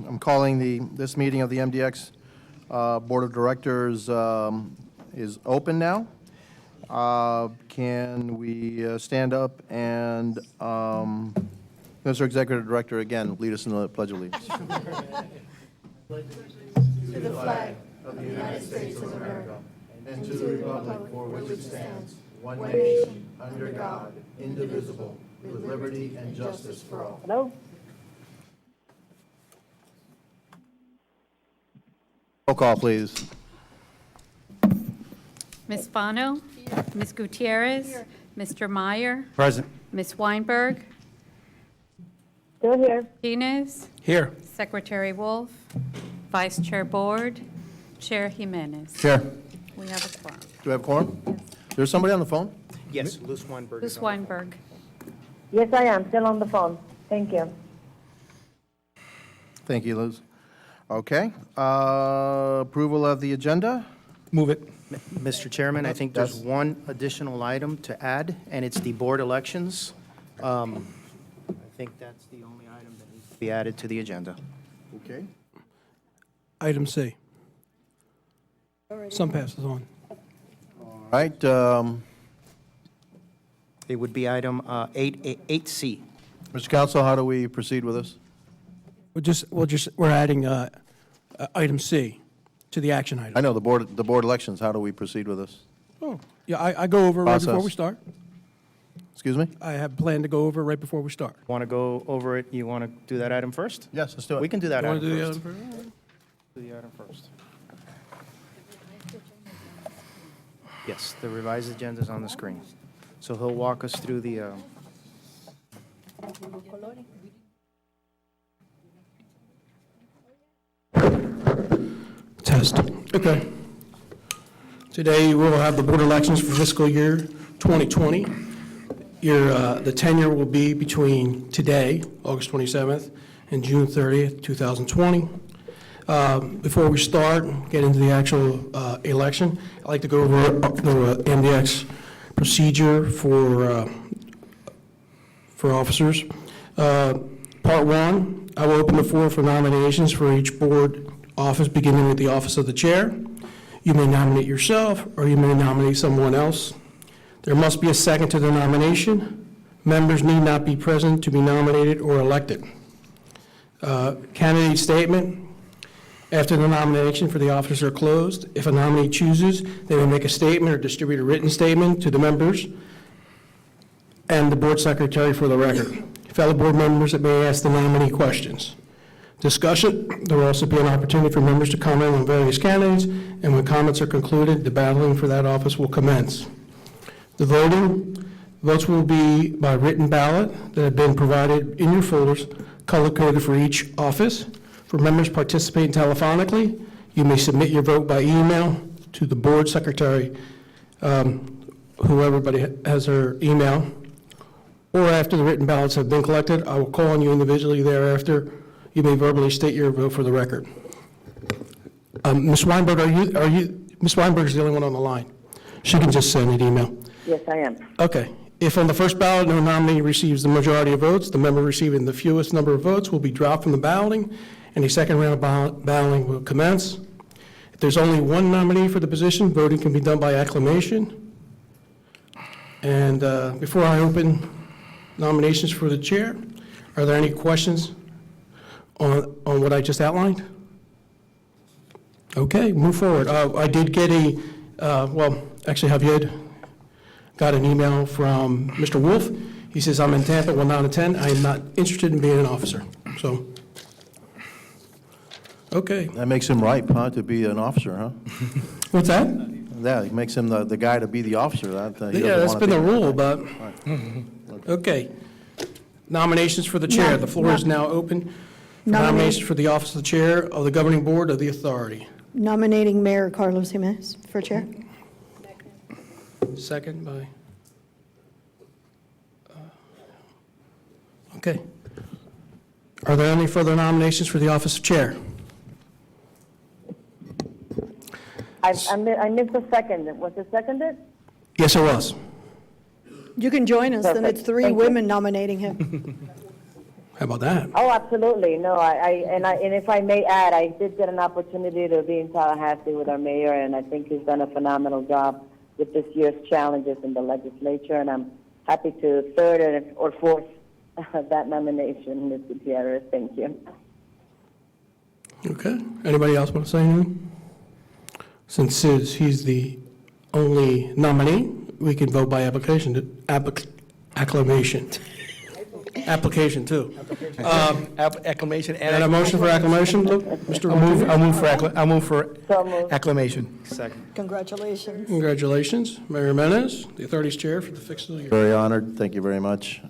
I'm calling this meeting of the MDX Board of Directors is open now. Can we stand up and, Mr. Executive Director, again, lead us in the Pledge of Allegiance. To the flag of the United States of America and to the republic for which it stands, one nation, under God, indivisible, with liberty and justice for all. Hello? Roll call, please. Ms. Fano? Ms. Gutierrez? Mr. Meyer? Present. Ms. Weinberg? Still here. Martinez? Here. Secretary Wolf? Vice Chair Board? Chair Jimenez? Chair. We have a quorum. Do we have quorum? There's somebody on the phone? Yes, Luz Weinberg. Ms. Weinberg? Yes, I am. Still on the phone. Thank you. Thank you, Liz. Okay. Approval of the agenda? Move it. Mr. Chairman, I think there's Yes. one additional item to add, and it's the board elections. I think that's the only item that needs to be added to the agenda. Okay. Item C. Some passes on. All right. It would be item 8C. Mr. Counsel, how do we proceed with this? We're adding item C to the action I item. know, the board elections, how do we proceed with this? Oh, yeah, I go over right before we Process. start. Excuse me? I have planned to go over right before we start. Want to go over it? You want to do that item first? Yes, let's do it. We can do that You want to item do the first. item first? Do the item first. Yes, the revised agenda is on the screen. So he'll walk us through the, Test. Okay. Today, we'll have the board elections for fiscal year 2020. The tenure will be between today, August 27th, and June 30th, 2020. Before we start, get into the actual election, I'd like to go over the MDX procedure for officers. Part one, I will open the floor for nominations for each board office, beginning with the office of the chair. You may nominate yourself, or you may nominate someone else. There must be a second to the nomination. Members need not be present to be nominated or elected. Candidate statement. After the nomination for the office are closed, if a nominee chooses, they will make a statement or distribute a written statement to the members and the board secretary for the record. Fellow board members that may ask the nominee questions. Discussion, there will also be an opportunity for members to comment on various candidates, and when comments are concluded, the battling for that office will commence. The votes will be by written ballot that have been provided in your folders, color-coded for each office. For members participating telephonically, you may submit your vote by email to the board secretary, whoever has their email, or after the written ballots have been collected, I will call on you individually thereafter. You may verbally state your vote for the record. Ms. Weinberg, Ms. Weinberg is the only one on the line. She can just send an email. Yes, I am. Okay. If on the first ballot, no nominee receives the majority of votes, the member receiving the fewest number of votes will be dropped from the balloting, and a second round of balloting will commence. If there's only one nominee for the position, voting can be done by acclamation. And before I open nominations for the chair, are there any questions on what I just outlined? Okay, move forward. I did get actually Javier got an email from Mr. Wolf. He says, I'm in Tampa, will not attend. I am not interested in being an officer. So, okay. That makes him ripe, huh, to be an officer, huh? What's that? Yeah, it makes him the guy to be the officer. Yeah, that's been the rule, but, okay. Nominations for the chair. The floor is now open. Nominations for the office of the chair of the governing board of the authority. Nominating Mayor Carlos Jimenez for chair. Second by, okay. Are there any further nominations for the office of chair? I missed the second. Was it seconded? Yes, it was. You can join us, then it's Perfect. three Thank you. women nominating him. How about that? Oh, absolutely. No, and if I may add, I did get an opportunity to be in Tallahassee with our mayor, and I think he's done a phenomenal job with this year's challenges in the legislature, and I'm happy to third or fourth that nomination, Ms. Gutierrez. Thank you. Okay. Anybody else want to say anything? Since he's the only nominee, we can vote by acclamation. Application, too. Acclamation And a motion for acclamation, Mr. I'll move for So moved. acclamation. Second. Congratulations. Congratulations. Mayor Jimenez, the authority's chair for the fiscal year. Very honored. Thank you very much.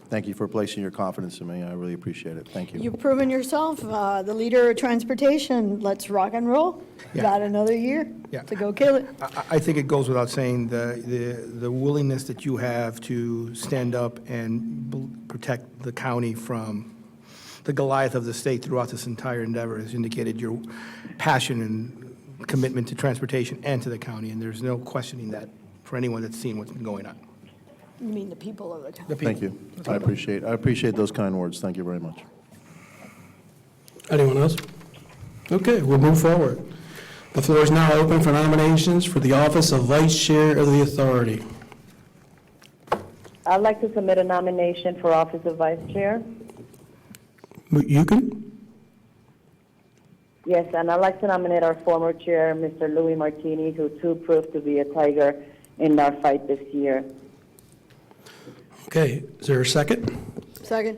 Thank you for placing your confidence in me. I really appreciate it. Thank you. You've proven yourself, the leader of transportation. Let's rock and roll. Yeah. Got another year Yeah. to go kill it. I think it goes without saying, the willingness that you have to stand up and protect the county from the Goliath of the state throughout this entire endeavor has indicated your passion and commitment to transportation and to the county, and there's no questioning that for anyone that's seen what's been going on. You mean the people of the town. Thank you. I appreciate those kind words. Thank you very much. Anyone else? Okay, we'll move forward. The floor is now open for nominations for the office of Vice Chair of the Authority. I'd like to submit a nomination for office of vice chair. You can? Yes, and I'd like to nominate our former chair, Mr. Louis Martini, who too proved to be a tiger in our fight this year. Okay, is there a second? Second.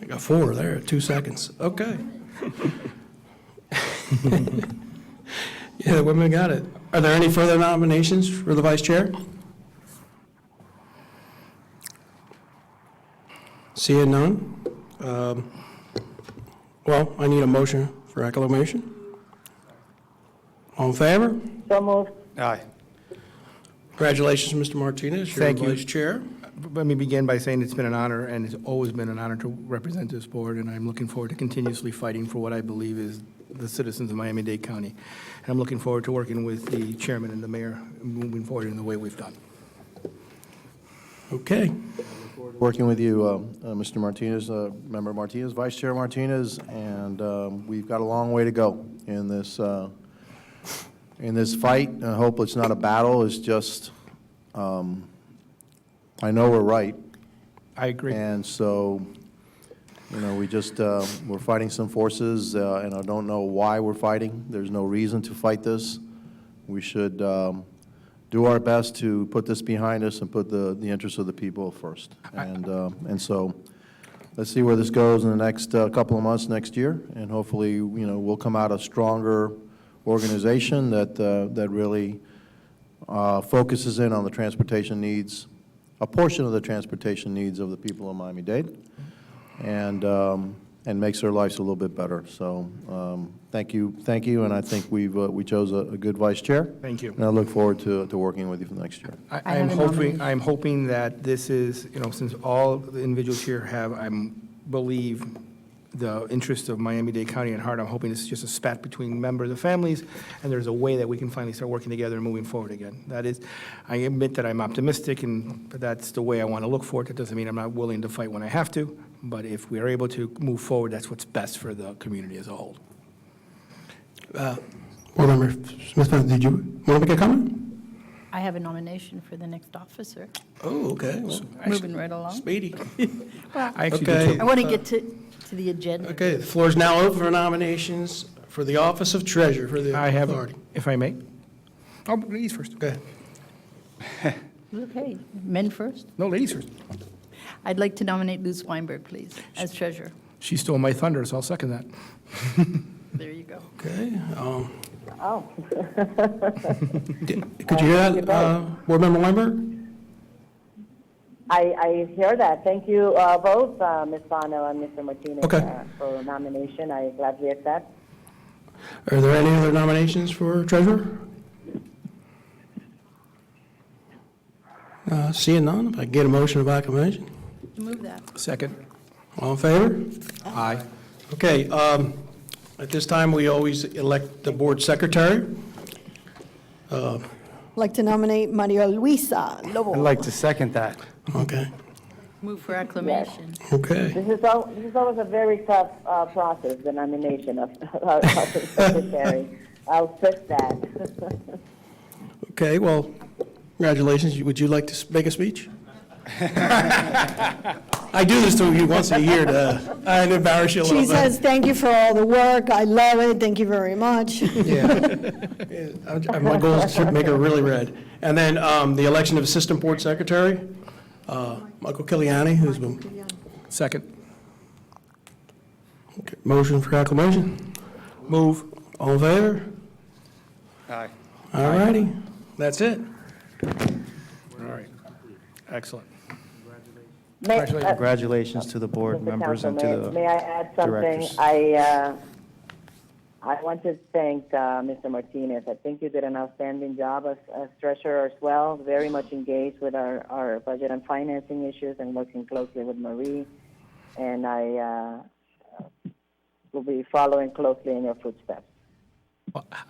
I got 4 there, 2 seconds. Okay. Yeah, the women got it. Are there any further nominations for the vice chair? Seeing none? Well, I need a motion for acclamation. All in favor? So moved. Aye. Congratulations, Mr. Martinez. Thank You're you. vice chair. Let me begin by saying it's been an honor, and it's always been an honor to represent this board, and I'm looking forward to continuously fighting for what I believe is the citizens of Miami-Dade County. And I'm looking forward to working with the chairman and the mayor, moving forward in the way we've done. Okay. Working with you, Mr. Martinez, Member Martinez, Vice Chair Martinez, and we've got a long way to go in this fight. I hope it's not a battle. It's just, I know we're right. I agree. And so, we just, we're fighting some forces, and I don't know why we're fighting. There's no reason to fight this. We should do our best to put this behind us and put the interests of the people first. And so, let's see where this goes in the next couple of months next year, and hopefully, we'll come out a stronger organization that really focuses in on the transportation needs, a portion of the transportation needs of the people of Miami-Dade, and makes their lives a little bit better. So thank you, and I think we chose a good vice chair. Thank you. And I look forward to working with you for next year. I'm hoping that this is, since all the individuals here have, believe the interests of Miami-Dade County at heart, I'm hoping this is just a spat between members of families, and there's a way that we can finally start working together and moving forward again. That is, I admit that I'm optimistic, but that's the way I want to look for it. That doesn't mean I'm not willing to fight when I have to, but if we are able to move forward, that's what's best for the community as a whole. Board Member Smith, did you want to make a comment? I have a nomination for the next officer. Oh, okay. Well, Moving right along. speedy. I actually do Okay. too. I want to get to the agenda. Okay, the floor is now open for nominations for the office of treasurer for the I have, authority. if I may. Oh, ladies first. Okay. Okay, men first. No, ladies first. I'd like to nominate Luz Weinberg, please, as treasurer. She stole my thunder, so I'll second that. There you go. Okay. Oh. Could you hear that, Board Member Weinberg? I hear that. Thank you both, Ms. Bono and Mr. Martinez, Okay. for nomination. I gladly accept. Are there any other nominations for treasurer? Seeing none, if I can get a motion of acclamation. Move that. Second. All in favor? Aye. Okay, at this time, we always elect the board secretary. Like to nominate Maria Luisa Lobo. I'd like to second that. Okay. Move for acclamation. Okay. This is always a very tough process, the nomination of the secretary. I'll fix that. Okay, well, congratulations. Would you like to make a speech? I do this to you once a year to embarrass you a little She bit. says, "Thank you for all the work. I love it. Thank you very much." Yeah. My goal is to make her really red. And then the election of Assistant Board Secretary, Michael Kiliani, who's been, Second. okay, motion for acclamation. Move. All in favor? Aye. All righty, that's it. All right. Excellent. Congratulations to the board Mr. members Counsel, and to the may I add something? directors. I want to thank Mr. Martinez. I think you did an outstanding job as treasurer as well, very much engaged with our budget and financing issues and working closely with Marie. And I will be following closely in your footsteps.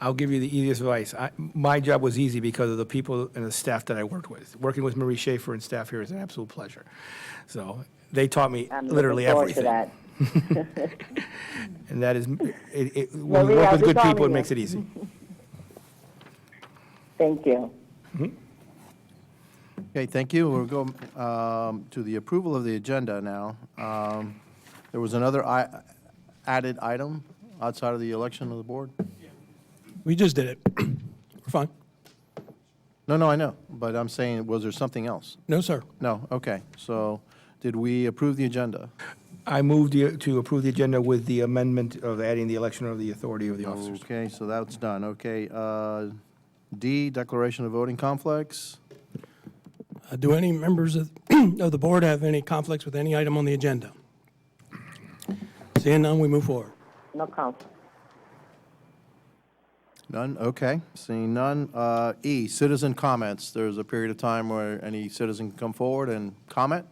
I'll give you the easiest advice. My job was easy because of the people and the staff that I worked with. Working with Marie Schaefer and staff here is an absolute pleasure. So they taught me I'm literally looking forward everything. to that. And that is, when Marie, we work I'll with be good people, calling it you. makes it easy. Thank you. Okay, thank you. We'll go to the approval of the agenda now. There was another added item outside of the election of the board? We just did it. We're fine. No, I know, but I'm saying, was there something else? No, sir. No, okay. So did we approve the agenda? I moved to approve the agenda with the amendment of adding the election of the authority of the officers. Okay, so that's done. Okay. D, declaration of voting conflicts. Do any members of the board have any conflicts with any item on the agenda? Seeing none, we move forward. No conflict. None, okay. Seeing none. E, citizen comments. There's a period of time where any citizen can come forward and comment.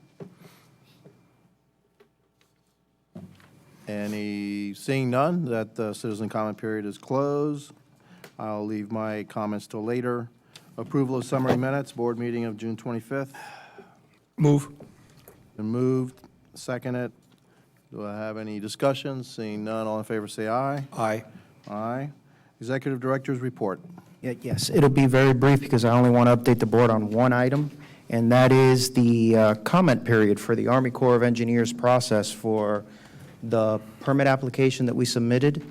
Seeing none, that citizen comment period is closed. I'll leave my comments till later. Approval of summary minutes, board meeting of June 25th. Move. Been moved, seconded. Do I have any discussions? Seeing none, all in favor say aye. Aye. Aye. Executive Director's report. Yes, it'll be very brief because I only want to update the board on one item, and that is the comment period for the Army Corps of Engineers process for the permit application that we submitted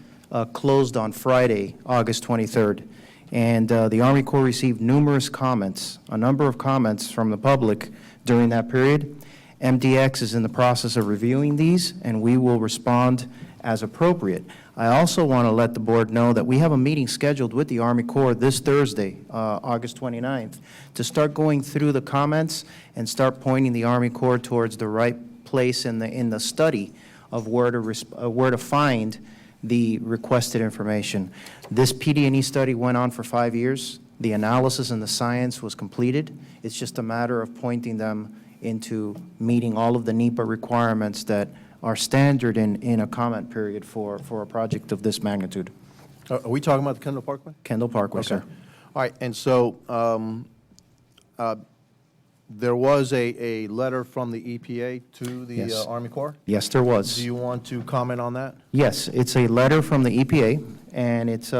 closed on Friday, August 23rd. And the Army Corps received numerous comments, a number of comments from the public during that period. MDX is in the process of reviewing these, and we will respond as appropriate. I also want to let the board know that we have a meeting scheduled with the Army Corps this Thursday, August 29th, to start going through the comments and start pointing the Army Corps towards the right place in the study of where to find the requested information. This PD&E study went on for 5 years. The analysis and the science was completed. It's just a matter of pointing them into meeting all of the NEPA requirements that are standard in a comment period for a project of this magnitude. Are we talking about the Kendall Parkway? Kendall Parkway, sir. All right, and so there was a letter from the EPA to the Yes. Army Corps? Yes, there was. Do you want to comment on that? Yes, it's a letter from the EPA, and it's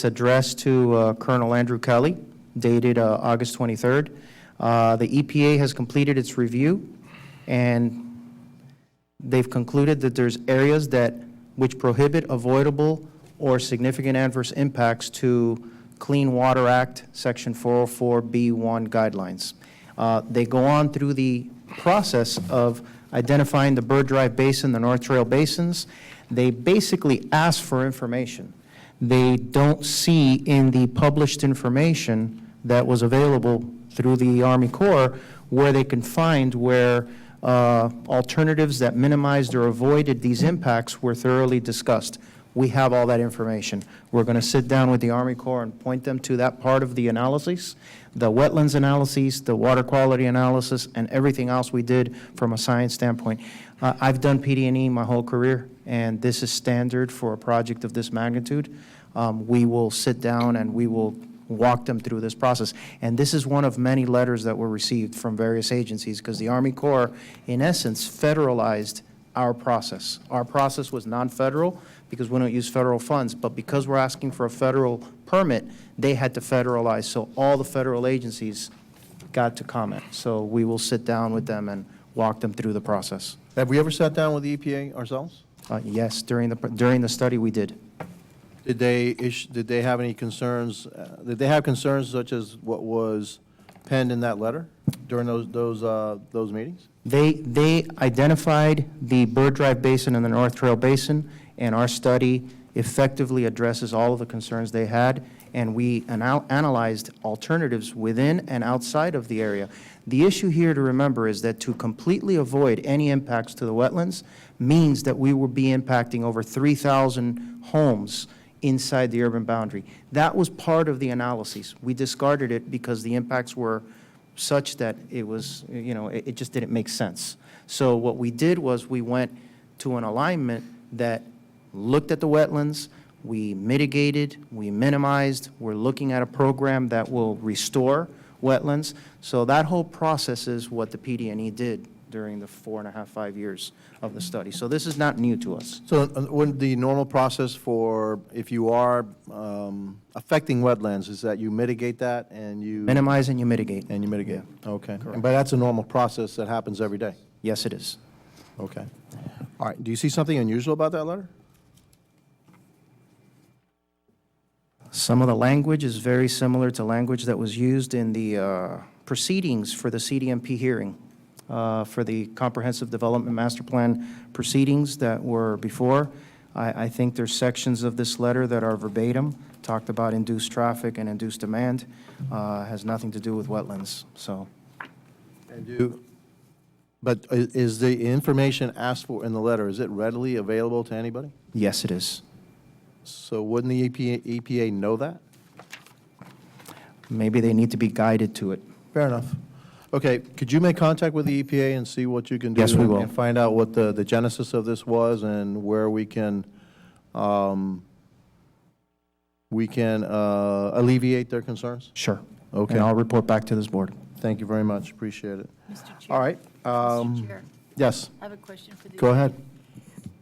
addressed to Colonel Andrew Kelly, dated August 23rd. The EPA has completed its review, and they've concluded that there's areas which prohibit avoidable or significant adverse impacts to Clean Water Act, Section 404B1 guidelines. They go on through the process of identifying the Bird Drive Basin, the North Trail basins. They basically ask for information. They don't see in the published information that was available through the Army Corps where they can find where alternatives that minimized or avoided these impacts were thoroughly discussed. We have all that information. We're going to sit down with the Army Corps and point them to that part of the analysis, the wetlands analyses, the water quality analysis, and everything else we did from a science standpoint. I've done PD&E my whole career, and this is standard for a project of this magnitude. We will sit down and we will walked them through this process. And this is one of many letters that were received from various agencies, because the Army Corps, in essence, federalized our process. Our process was non-federal because we don't use federal funds, but because we're asking for a federal permit, they had to federalize, so all the federal agencies got to comment. So we will sit down with them and walk them through the process. Have we ever sat down with the EPA ourselves? Yes, during the study, we did. Did they have any concerns, did they have concerns such as what was penned in that letter during those meetings? They identified the Bird Drive Basin and the North Trail Basin, and our study effectively addresses all of the concerns they had, and we analyzed alternatives within and outside of the area. The issue here to remember is that to completely avoid any impacts to the wetlands means that we will be impacting over 3,000 homes inside the urban boundary. That was part of the analysis. We discarded it because the impacts were such that it was, it just didn't make sense. So what we did was we went to an alignment that looked at the wetlands, we mitigated, we minimized, we're looking at a program that will restore wetlands. So that whole process is what the PD&E did during the 4.5, 5 years of the study. So this is not new to us. So wouldn't the normal process for, if you are affecting wetlands, is that you mitigate that and you... Minimize and you mitigate. And you mitigate, okay. Correct. But that's a normal process that happens every day? Yes, it is. Okay. All right, do you see something unusual about that letter? Some of the language is very similar to language that was used in the proceedings for the CDMP hearing, for the Comprehensive Development Master Plan proceedings that were before. I think there's sections of this letter that are verbatim, talked about induced traffic and induced demand, has nothing to do with wetlands, so. But is the information asked for in the letter, is it readily available to anybody? Yes, it is. So wouldn't the EPA know that? Maybe they need to be guided to it. Fair enough. Okay, could you make contact with the EPA and see what you can do? Yes, we will. And find out what the genesis of this was and where we can alleviate their concerns? Sure. Okay. And I'll report back to this board. Thank you very much, appreciate it. Mr. Chair. All right. Mr. Chair, Yes, I have a question for the... go ahead.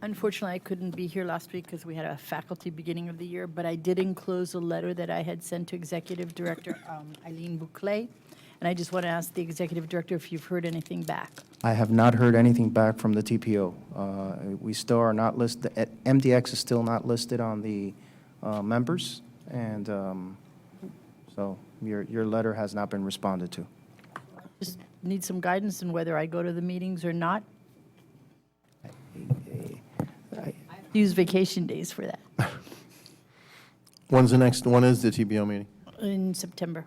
Unfortunately, I couldn't be here last week because we had a faculty beginning of the year, but I did enclose a letter that I had sent to Executive Director Eileen Bouclet, and I just want to ask the Executive Director if you've heard anything back. I have not heard anything back from the TPO. We still are not listed, MDX is still not listed on the members, and so your letter has not been responded to. Just need some guidance on whether I go to the meetings or not. Use vacation days for that When's the next, when is the TPO meeting? in September.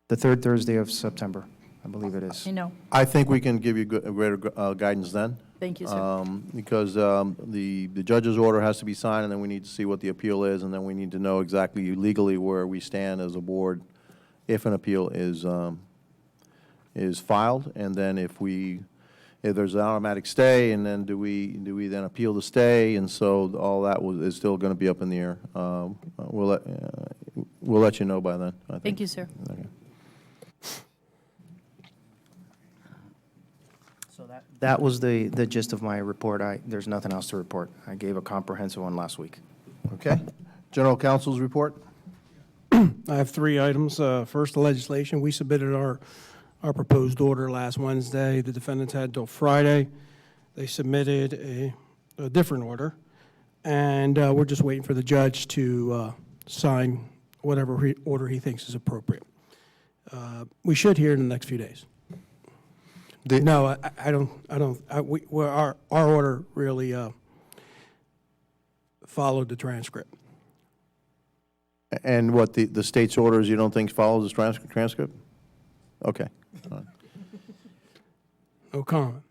The third Thursday of September, I believe it is. I know. I think we can give you greater guidance then. Thank you, sir. Because the judge's order has to be signed, and then we need to see what the appeal is, and then we need to know exactly legally where we stand as a board if an appeal is filed, and then if there's an automatic stay, and then do we then appeal the stay, and so all that is still going to be up in the air. We'll let you know by then, I think. Thank you, sir. Okay. So that was the gist of my report. There's nothing else to report. I gave a comprehensive one last week. Okay. General Counsel's report? I have 3 items. First, the legislation. We submitted our proposed order last Wednesday. The defendants had till Friday. They submitted a different order, and we're just waiting for the judge to sign whatever order he thinks is appropriate. We should hear in the next few days. No, I don't. Our order really followed the transcript. And what, the state's orders you don't think follows the transcript? Okay. All right. No comment.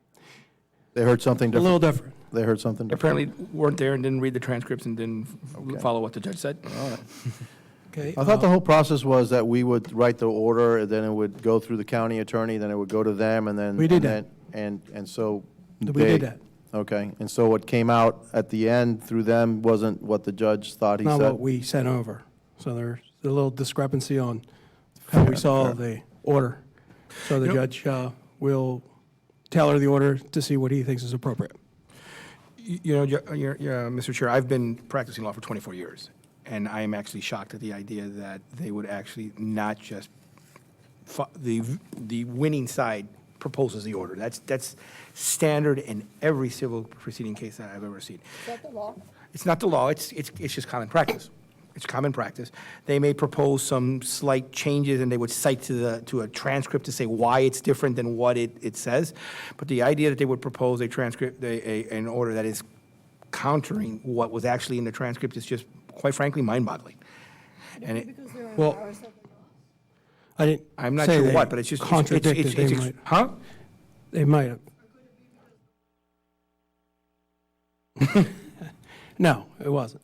They heard something A different? little different. They heard something different? Apparently weren't there and didn't read the transcripts and didn't follow what the judge said. All right. Okay. I thought the whole process was that we would write the order, and then it would go through the county attorney, then it would go to them, and then... We did and then- And so... We they- did that. Okay, and so what came out at the end through them wasn't what the judge thought he Not said? what we sent over. So they're a little discrepancy on how we saw the order. So the judge will tailor the order to see what he thinks is appropriate. Mr. Chair, I've been practicing law for 24 years, and I am actually shocked at the idea that they would actually not just, the winning side proposes the order. That's standard in every civil proceeding case that I've ever seen. Is that the law? It's not the law, it's just common practice. It's common practice. They may propose some slight changes, and they would cite to a transcript to say why it's different than what it says. But the idea that they would propose a transcript, an order that is countering what was actually in the transcript is just, quite frankly, mind-boggling. And it, Because there are Well, powers of the law. I didn't I'm not say sure they what, but it's just contradicted. They might. Huh? They might have. No, it wasn't.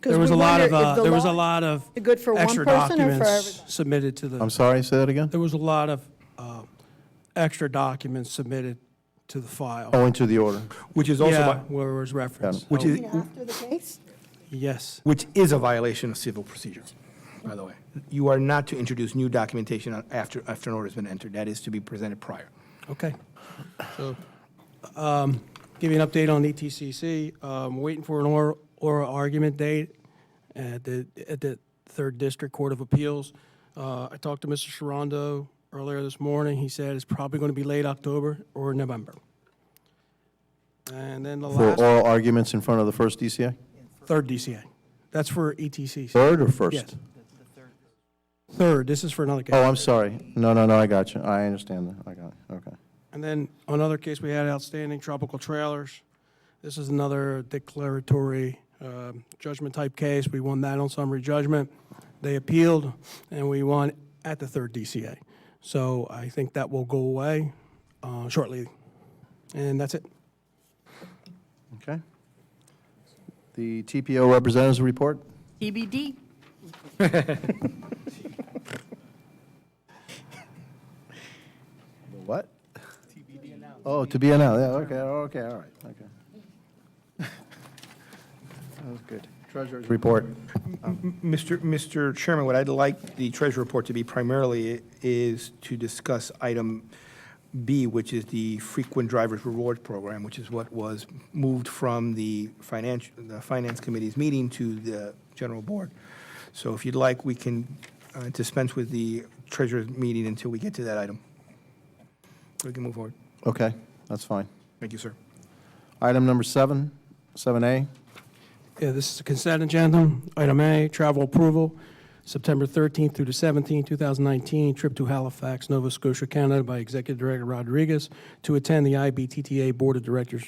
There was we a lot wonder if of, the there was a law lot of is good for one extra person or for documents everybody? submitted to I'm the, sorry, say that again? there was a lot of extra documents submitted to the file. Oh, into the order. Which is also, Yeah, vi- where it was referenced. which is, After the case? Yes. which is a violation of civil procedure, by the way. You are not to introduce new documentation after an order has been entered. That is to be presented prior. Okay. So, give you an update on ETCC. Waiting for an oral argument date at the Third District Court of Appeals. I talked to Mr. Sharondo earlier this morning. He said it's probably going to be late October or November. And then the For last, oral arguments in front of the first DCA? third DCA. That's for ETCC. Third or first? Yes. Third, this is for another case. Oh, I'm sorry. No, I got you. I understand that. I got it. Okay. And then another case we had outstanding, tropical trailers. This is another declaratory judgment type case. We won that on summary judgment. They appealed, and we won at the third DCA. So I think that will go away shortly. And that's it. Okay. The TPO representatives report? TBD. What? Oh, to be announced. Yeah, okay, all right, okay. That was good. Treasurer's report. Mr. Chairman, what I'd like the treasury report to be primarily is to discuss item B, which is the frequent drivers reward program, which is what was moved from the Finance Committee's meeting to the General Board. So if you'd like, we can dispense with the treasurer's meeting until we get to that item. We can move forward. Okay, that's fine. Thank you, sir. Item number 7A. Yeah, this is a consent agenda. Item A, travel approval, September 13th through the 17th, 2019, trip to Halifax, Nova Scotia, Canada by Executive Director Rodriguez to attend the IBTTA Board of Directors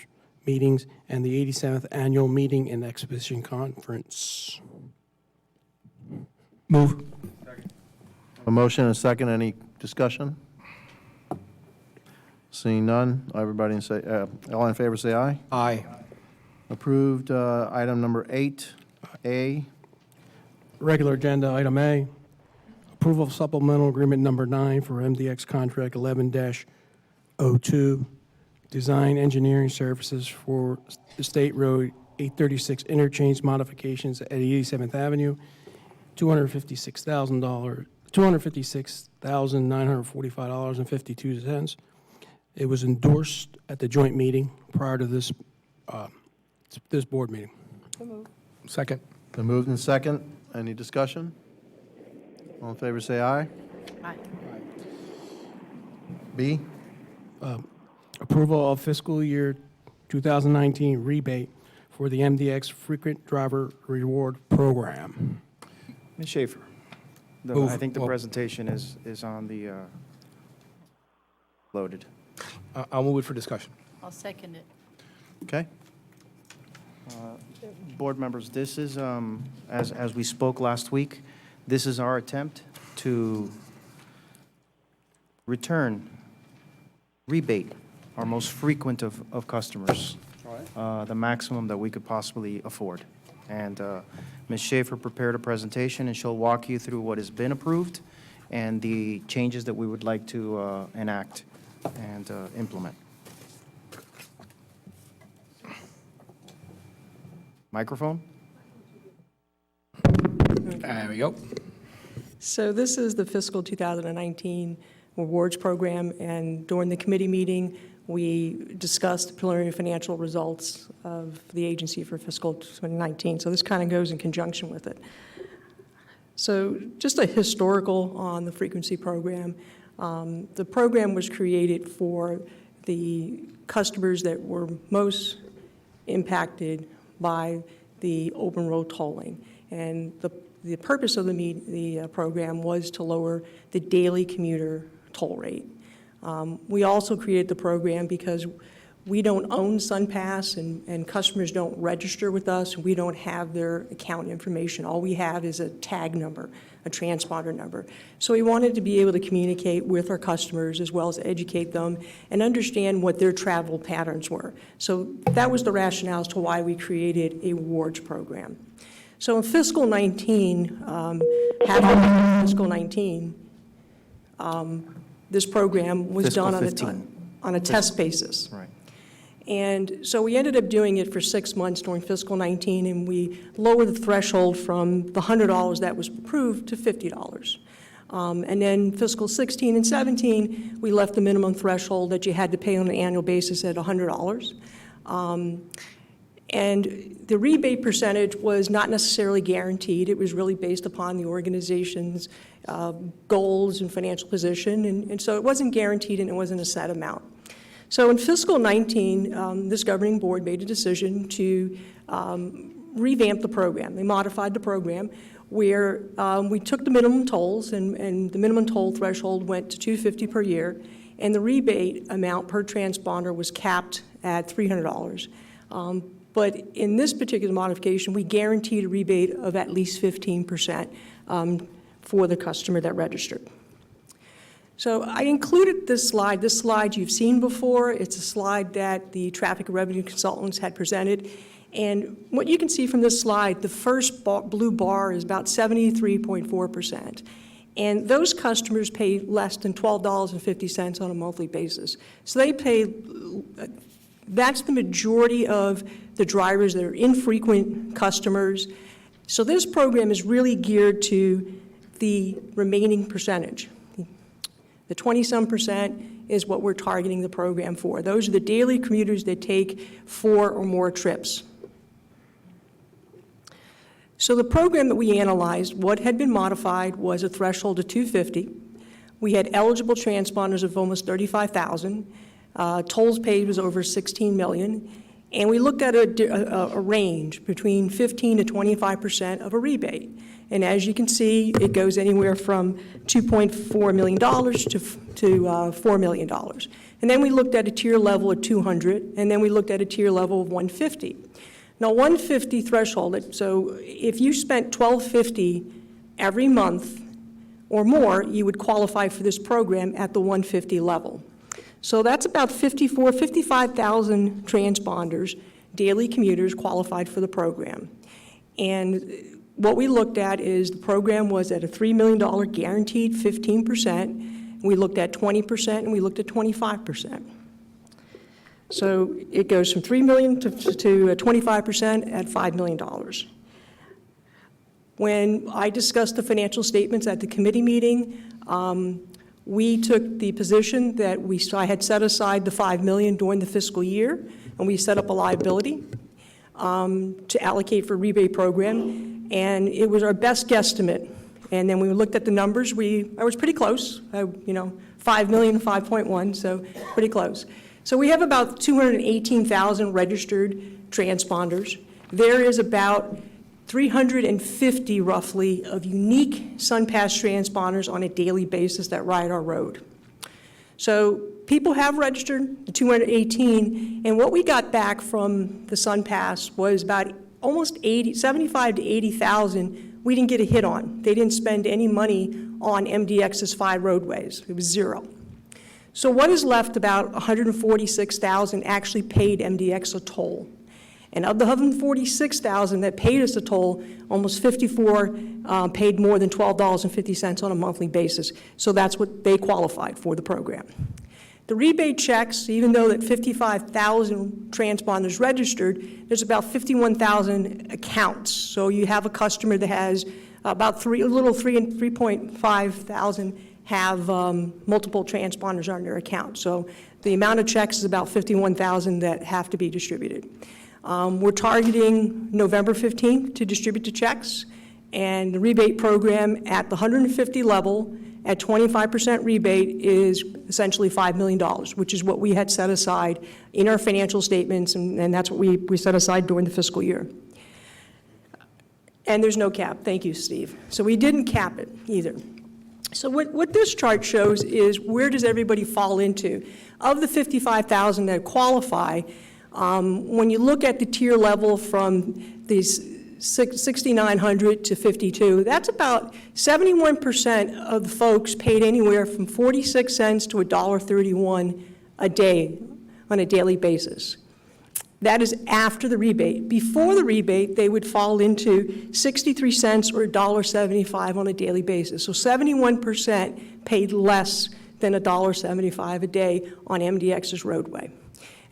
meetings and the 87th Annual Meeting and Exhibition Conference. Move. A motion and a second. Any discussion? Seeing none, everybody say, all in favor say aye. Aye. Approved. Item number 8A. Regular agenda, item A, approval of supplemental agreement number 9 for MDX contract 11-02, design engineering services for the State Road 836 interchange modifications at 87th Avenue, $256,945.52. It was endorsed at the joint meeting prior to this board meeting. Second. Been moved and second. Any discussion? All in favor say aye. Aye. B. Approval of fiscal year 2019 rebate for the MDX Frequent Driver Reward Program. Ms. Schaefer, Move. I think the Well- presentation is on the, loaded. I'll move it for discussion. I'll second it. Okay. Board members, this is, as we spoke last week, this is our attempt to rebate our most frequent of customers, the maximum that we could possibly afford. And Ms. Schaefer prepared a presentation, and she'll walk you through what has been approved and the changes that we would like to enact and implement. Microphone? There we go. So this is the fiscal 2019 awards program, and during the committee meeting, we discussed the preliminary financial results of the agency for fiscal 2019. So this kind of goes in conjunction with it. So just a historical on the frequency program. The program was created for the customers that were most impacted by the open road tolling. And the purpose of the program was to lower the daily commuter toll rate. We also created the program because we don't own SunPass and customers don't register with us. We don't have their account information. All we have is a tag number, a transponder number. So we wanted to be able to communicate with our customers as well as educate them and understand what their travel patterns were. So that was the rationale as to why we created a rewards program. So in fiscal 19, fiscal 19, this program was Fiscal done 15. on a test basis. Right. And so we ended up doing it for 6 months during fiscal 19, and we lowered the threshold from the $100 that was approved to $50. And then fiscal 16 and 17, we left the minimum threshold that you had to pay on an annual basis at $100. And the rebate percentage was not necessarily guaranteed. It was really based upon the organization's goals and financial position. And so it wasn't guaranteed and it wasn't a set amount. So in fiscal 19, this governing board made a decision to revamp the program. They modified the program where we took the minimum tolls and the minimum toll threshold went to $250 per year, and the rebate amount per transponder was capped at $300. But in this particular modification, we guaranteed a rebate of at least 15% for the customer that registered. So I included this slide. This slide you've seen before. It's a slide that the traffic and revenue consultants had presented. And what you can see from this slide, the first blue bar is about 73.4%. And those customers pay less than $12.50 on a monthly basis. So they pay, that's the majority of the drivers that are infrequent customers. So this program is really geared to the remaining percentage. The 20-some% is what we're targeting the program for. Those are the daily commuters that take 4 or more trips. So the program that we analyzed, what had been modified was a threshold of $250. We had eligible transponders of almost 35,000. Tolls paid was over 16 million. And we looked at a range between 15 to 25% of a rebate. And as you can see, it goes anywhere from $2.4 million to $4 million. And then we looked at a tier level of 200, and then we looked at a tier level of 150. Now, 150 threshold, so if you spent $12.50 every month or more, you would qualify for this program at the 150 level. So that's about 55,000 transponders, daily commuters qualified for the program. And what we looked at is the program was at a $3 million guaranteed 15%. We looked at 20% and we looked at 25%. So it goes from $3 million to 25% at $5 million. When I discussed the financial statements at the committee meeting, we took the position that I had set aside the $5 million during the fiscal year, and we set up a liability to allocate for rebate program, and it was our best guesstimate. And then when we looked at the numbers, I was pretty close, 5 million, 5.1, so pretty close. So we have about 218,000 registered transponders. There is about 350 roughly of unique SunPass transponders on a daily basis that ride our road. So people have registered, the 218, and what we got back from the SunPass was about almost 75 to 80,000 we didn't get a hit on. They didn't spend any money on MDX's 5 roadways. It was 0. So what is left, about 146,000 actually paid MDX a toll. And of the 146,000 that paid us a toll, almost 54 paid more than $12.50 on a monthly basis. So that's what they qualified for the program. The rebate checks, even though that 55,000 transponders registered, there's about 51,000 accounts. So you have a customer that has about a little 3.5 thousand have multiple transponders on their account. So the amount of checks is about 51,000 that have to be distributed. We're targeting November 15th to distribute the checks, and the rebate program at the 150 level at 25% rebate is essentially $5 million, which is what we had set aside in our financial statements, and that's what we set aside during the fiscal year. And there's no cap. Thank you, Steve. So we didn't cap it either. So what this chart shows is where does everybody fall into? Of the 55,000 that qualify, when you look at the tier level from these 6,900 to 52, that's about 71% of the folks paid anywhere from 46 cents to $1.31 a day on a daily basis. That is after the rebate. Before the rebate, they would fall into 63 cents or $1.75 on a daily basis. So 71% paid less than $1.75 a day on MDX's roadway.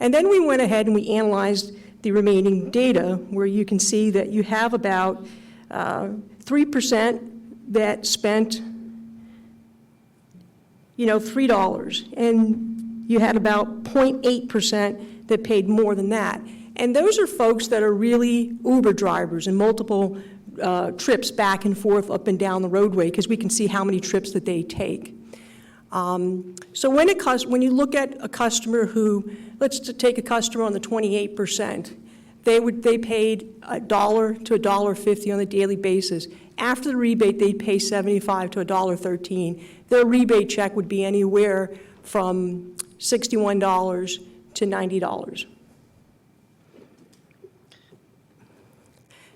And then we went ahead and we analyzed the remaining data, where you can see that you have about 3% that spent, $3, and you had about 0.8% that paid more than that. And those are folks that are really Uber drivers and multiple trips back and forth up and down the roadway, because we can see how many trips that they take. So when you look at a customer who, let's take a customer on the 28%, they paid $1 to $1.50 on a daily basis. After the rebate, they'd pay $75 to $1.13. Their rebate check would be anywhere from $61 to $90.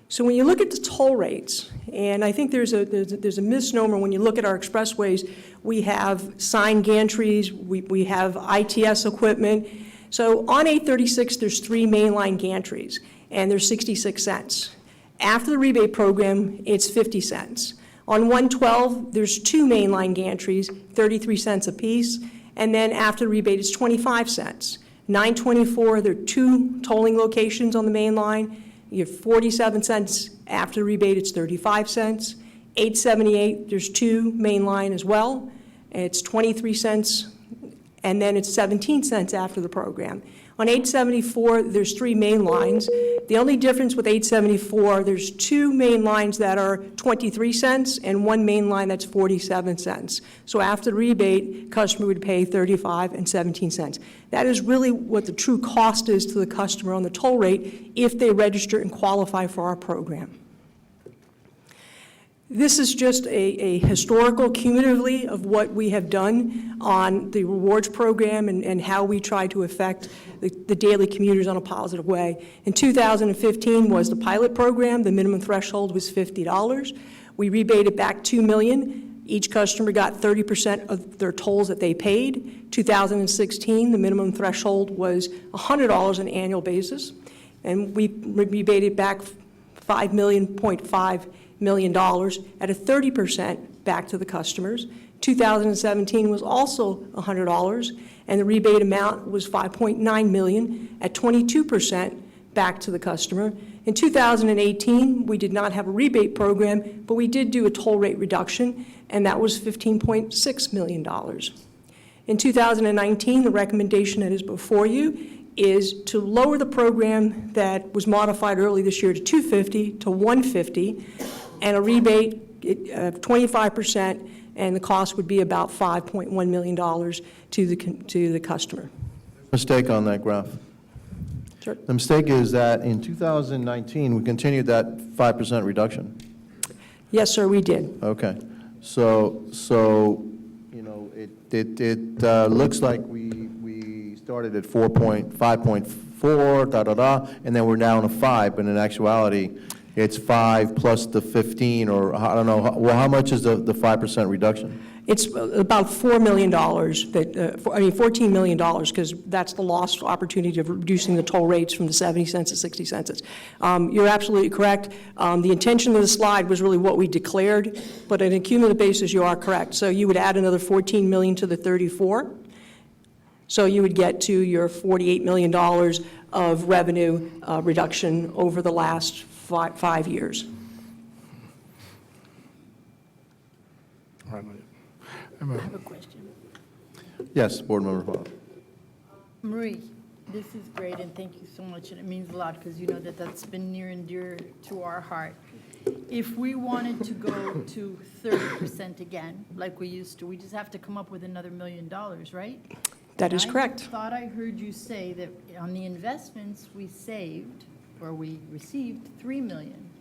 So when you look at the toll rates, and I think there's a misnomer when you look at our expressways, we have sign gantries, we have ITS equipment. So on 836, there's 3 mainline gantries, and they're 66 cents. After the rebate program, it's 50 cents. On 112, there's 2 mainline gantries, 33 cents apiece, and then after the rebate, it's 25 cents. 924, there are 2 tolling locations on the main line. You have 47 cents. After the rebate, it's 35 cents. 878, there's 2 main line as well. It's 23 cents, and then it's 17 cents after the program. On 874, there's 3 main lines. The only difference with 874, there's 2 main lines that are 23 cents and 1 main line that's 47 cents. So after the rebate, customer would pay 35 and 17 cents. That is really what the true cost is to the customer on the toll rate if they register and qualify for our program. This is just a historical cumulatively of what we have done on the rewards program and how we try to affect the daily commuters on a positive way. In 2015 was the pilot program. The minimum threshold was $50. We rebated back $2 million. Each customer got 30% of their tolls that they paid. 2016, the minimum threshold was $100 on an annual basis, and we rebated back $5.5 million at a 30% back to the customers. 2017 was also $100, and the rebate amount was $5.9 million at 22% back to the customer. In 2018, we did not have a rebate program, but we did do a toll rate reduction, and that was $15.6 million. In 2019, the recommendation that is before you is to lower the program that was modified early this year to $250 to $150, and a rebate of 25%, and the cost would be about $5.1 million to the customer. Mistake on that graph. Sure. The mistake is that in 2019, we continued that 5% reduction. Yes, sir, we did. Okay. So it looks like we started at 5.4, and then we're down to 5, but in actuality, it's 5 plus the 15, or I don't know. Well, how much is the 5% reduction? It's about $4 million, $14 million, because that's the lost opportunity of reducing the toll rates from the 70 cents to 60 cents. You're absolutely correct. The intention of the slide was really what we declared, but on a cumulative basis, you are correct. So you would add another $14 million to the 34. So you would get to your $48 million of revenue reduction over the last 5 years. I have a question. Yes, Board Member Hall. Marie, this is great, and thank you so much, and it means a lot, because you know that that's been near and dear to our heart. If we wanted to go to 30% again, like we used to, we just have to come up with another $1 million, right? That is And correct. I thought I heard you say that on the investments, we saved, or we received, $3 million.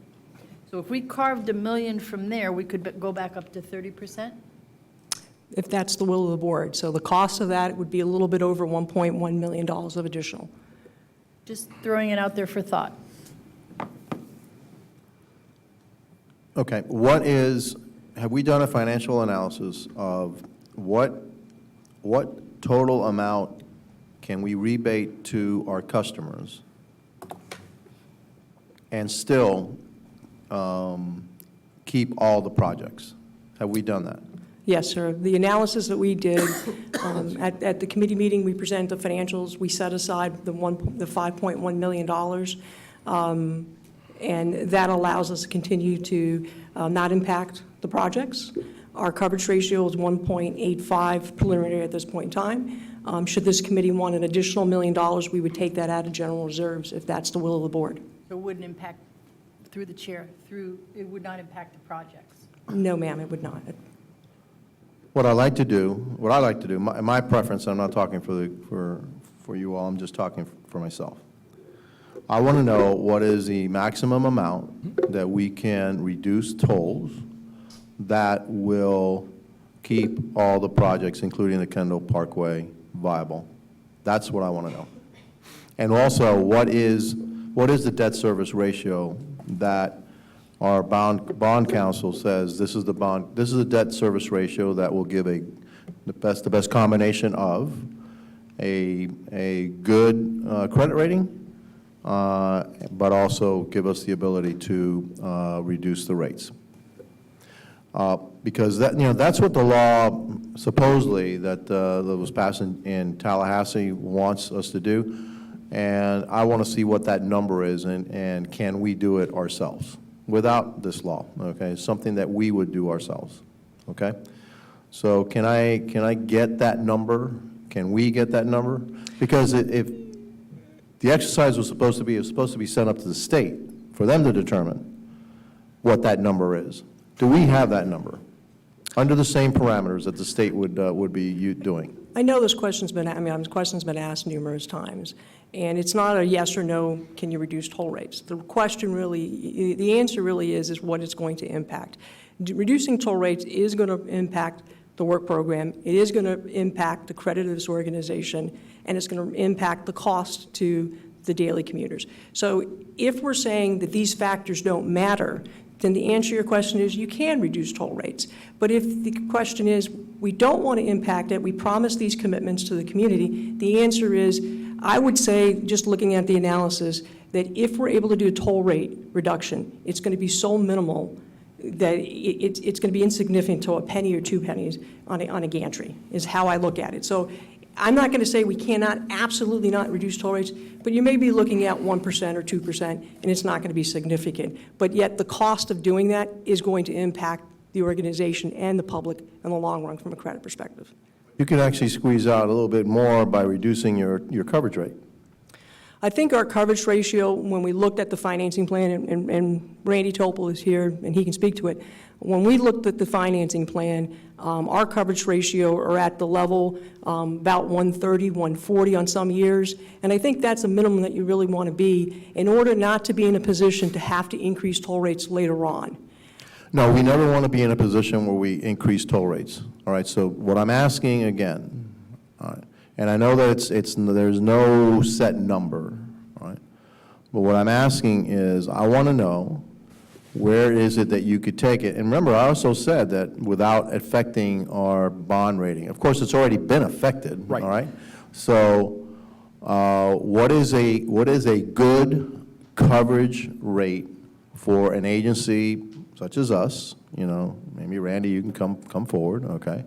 So if we carved $1 million from there, we could go back up to 30%? If that's the will of the board. So the cost of that would be a little bit over $1.1 million of additional. Just throwing it out there for thought. Okay, have we done a financial analysis of what total amount can we rebate to our customers and still keep all the projects? Have we done that? Yes, sir. The analysis that we did, at the committee meeting, we presented the financials. We set aside the $5.1 million, and that allows us to continue to not impact the projects. Our coverage ratio is 1.85 preliminary at this point in time. Should this committee want an additional $1 million, we would take that out of general reserves if that's the will of the board. So it wouldn't impact, through the chair, it would not impact the projects? No, ma'am, it would not. What I like to do, my preference, I'm not talking for you all, I'm just talking for myself. I want to know what is the maximum amount that we can reduce tolls that will keep all the projects, including the Kendall Parkway, viable. That's what I want to know. And also, what is the debt service ratio that our bond counsel says this is the debt service ratio that will give the best combination of a good credit rating, but also give us the ability to reduce the rates. Because that's what the law supposedly that was passed in Tallahassee wants us to do, and I want to see what that number is, and can we do it ourselves without this law? Okay, something that we would do ourselves. Okay, so can I get that number? Can we get that number? Because if the exercise was supposed to be sent up to the state for them to determine what that number is. Do we have that number under the same parameters that the state would be doing? I know this question's been asked numerous times, and it's not a yes or no, can you reduce toll rates? The question really, the answer really is what it's going to impact. Reducing toll rates is going to impact the work program, it is going to impact the credit of this organization, and it's going to impact the cost to the daily commuters. So if we're saying that these factors don't matter, then the answer to your question is you can reduce toll rates. But if the question is we don't want to impact it, we promise these commitments to the community, the answer is, I would say, just looking at the analysis, that if we're able to do a toll rate reduction, it's going to be so minimal that it's going to be insignificant to a penny or 2 pennies on a gantry, is how I look at it. So I'm not going to say we cannot absolutely not reduce toll rates, but you may be looking at 1% or 2%, and it's not going to be significant. But yet the cost of doing that is going to impact the organization and the public in the long run from a credit perspective. You can actually squeeze out a little bit more by reducing your coverage rate. I think our coverage ratio, when we looked at the financing plan, and Randy Topol is here and he can speak to it, when we looked at the financing plan, our coverage ratio are at the level about 130, 140 on some years, and I think that's a minimum that you really want to be in order not to be in a position to have to increase toll rates later on. No, we never want to be in a position where we increase toll rates. All right, so what I'm asking again, all right, and I know that there's no set number, all right, but what I'm asking is I want to know where is it that you could take it. And remember, I also said that without affecting our bond rating. Of course, it's already been affected, Right. all right? So what is a good coverage rate for an agency such as us? You know, maybe Randy, you can come forward, okay?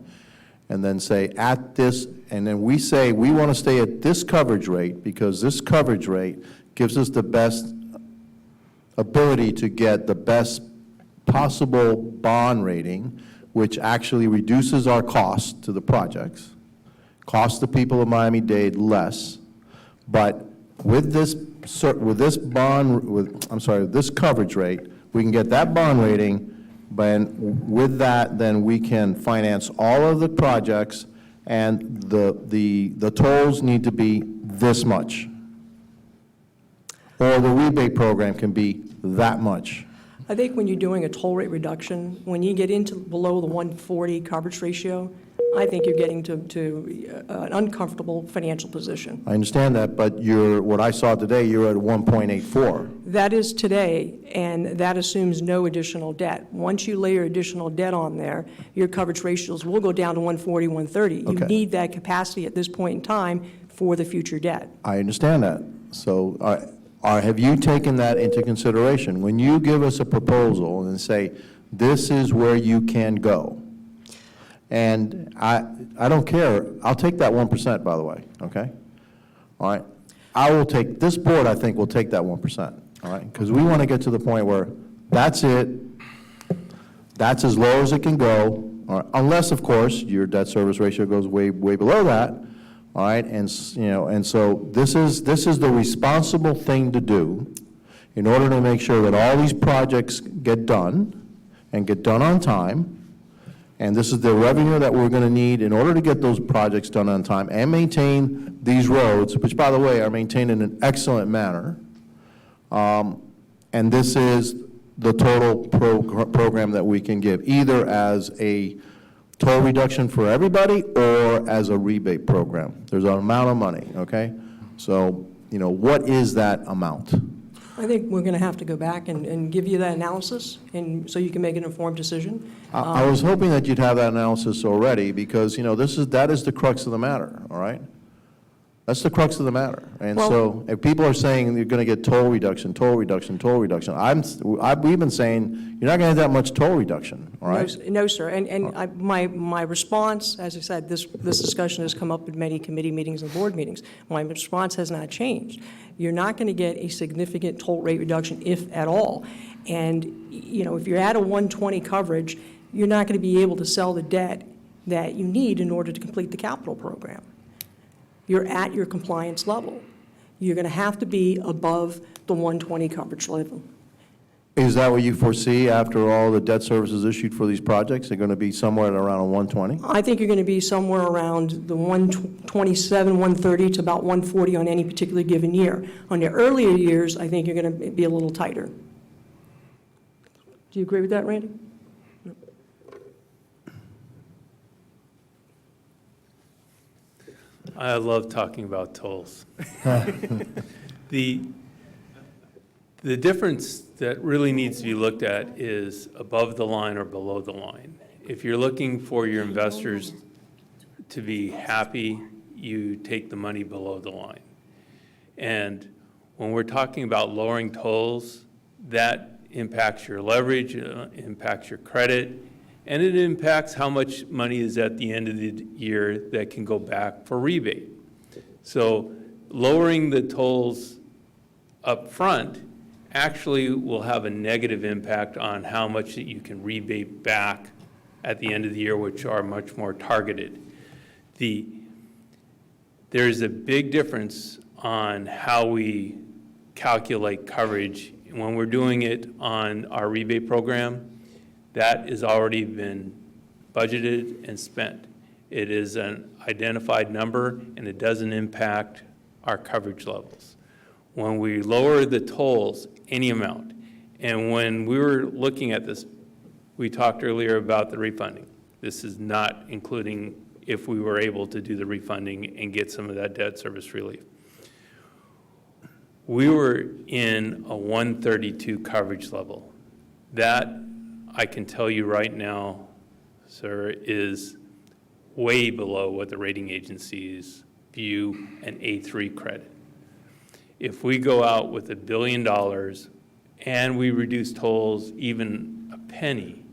And then say at this, and then we say we want to stay at this coverage rate because this coverage rate gives us the best ability to get the best possible bond rating which actually reduces our cost to the projects, costs the people of Miami-Dade less, but with this this coverage rate, we can get that bond rating, but with that, then we can finance all of the projects, and the tolls need to be this much. Or the rebate program can be that much. I think when you're doing a toll rate reduction, when you get into below the 140 coverage ratio, I think you're getting to an uncomfortable financial position. I understand that, but what I saw today, you're at 1.84. That is today, and that assumes no additional debt. Once you layer additional debt on there, your coverage ratios will go down to 140, 130. You Okay. need that capacity at this point in time for the future debt. I understand that. So have you taken that into consideration? When you give us a proposal and say, this is where you can go, and I don't care, I'll take that 1%, by the way, okay? All right? I will take, this board, I think, will take that 1%, all right? Because we want to get to the point where that's it, that's as low as it can go, all right? Unless, of course, your debt service ratio goes way below that, all right? And, and so this is the responsible thing to do in order to make sure that all these projects get done and get done on time. And this is the revenue that we're going to need in order to get those projects done on time and maintain these roads, which, by the way, are maintained in an excellent manner. And this is the total program that we can give, either as a toll reduction for everybody or as a rebate program. There's an amount of money, okay? So, what is that amount? I think we're going to have to go back and give you that analysis, and so you can make an informed decision. I was hoping that you'd have that analysis already, because, that is the crux of the matter, all right? That's the crux of the matter. And Well- so if people are saying you're going to get toll reduction, we've been saying you're not going to get that much toll reduction, all right? No, sir. And my response, as I said, this discussion has come up in many committee meetings and board meetings. My response has not changed. You're not going to get a significant toll rate reduction, if at all. And, if you're at a 120 coverage, you're not going to be able to sell the debt that you need in order to complete the capital program. You're at your compliance level. You're going to have to be above the 120 coverage level. Is that what you foresee after all the debt services issued for these projects? They're going to be somewhere at around a 120? I think you're going to be somewhere around the 127, 130 to about 140 on any particular given year. On the earlier years, I think you're going to be a little tighter. Do you agree with that, Randy? I love talking about tolls. The difference that really needs to be looked at is above the line or below the line. If you're looking for your investors to be happy, you take the money below the line. And when we're talking about lowering tolls, that impacts your leverage, impacts your credit, and it impacts how much money is at the end of the year that can go back for rebate. So lowering the tolls up front actually will have a negative impact on how much that you can rebate back at the end of the year, which are much more targeted. There's a big difference on how we calculate coverage. When we're doing it on our rebate program, that has already been budgeted and spent. It is an identified number, and it doesn't impact our coverage levels. When we lower the tolls, any amount, and when we were looking at this, we talked earlier about the refunding. This is not including if we were able to do the refunding and get some of that debt service relief. We were in a 132 coverage level. That, I can tell you right now, sir, is way below what the rating agencies view an A3 credit. If we go out with $1 billion and we reduce tolls even a penny,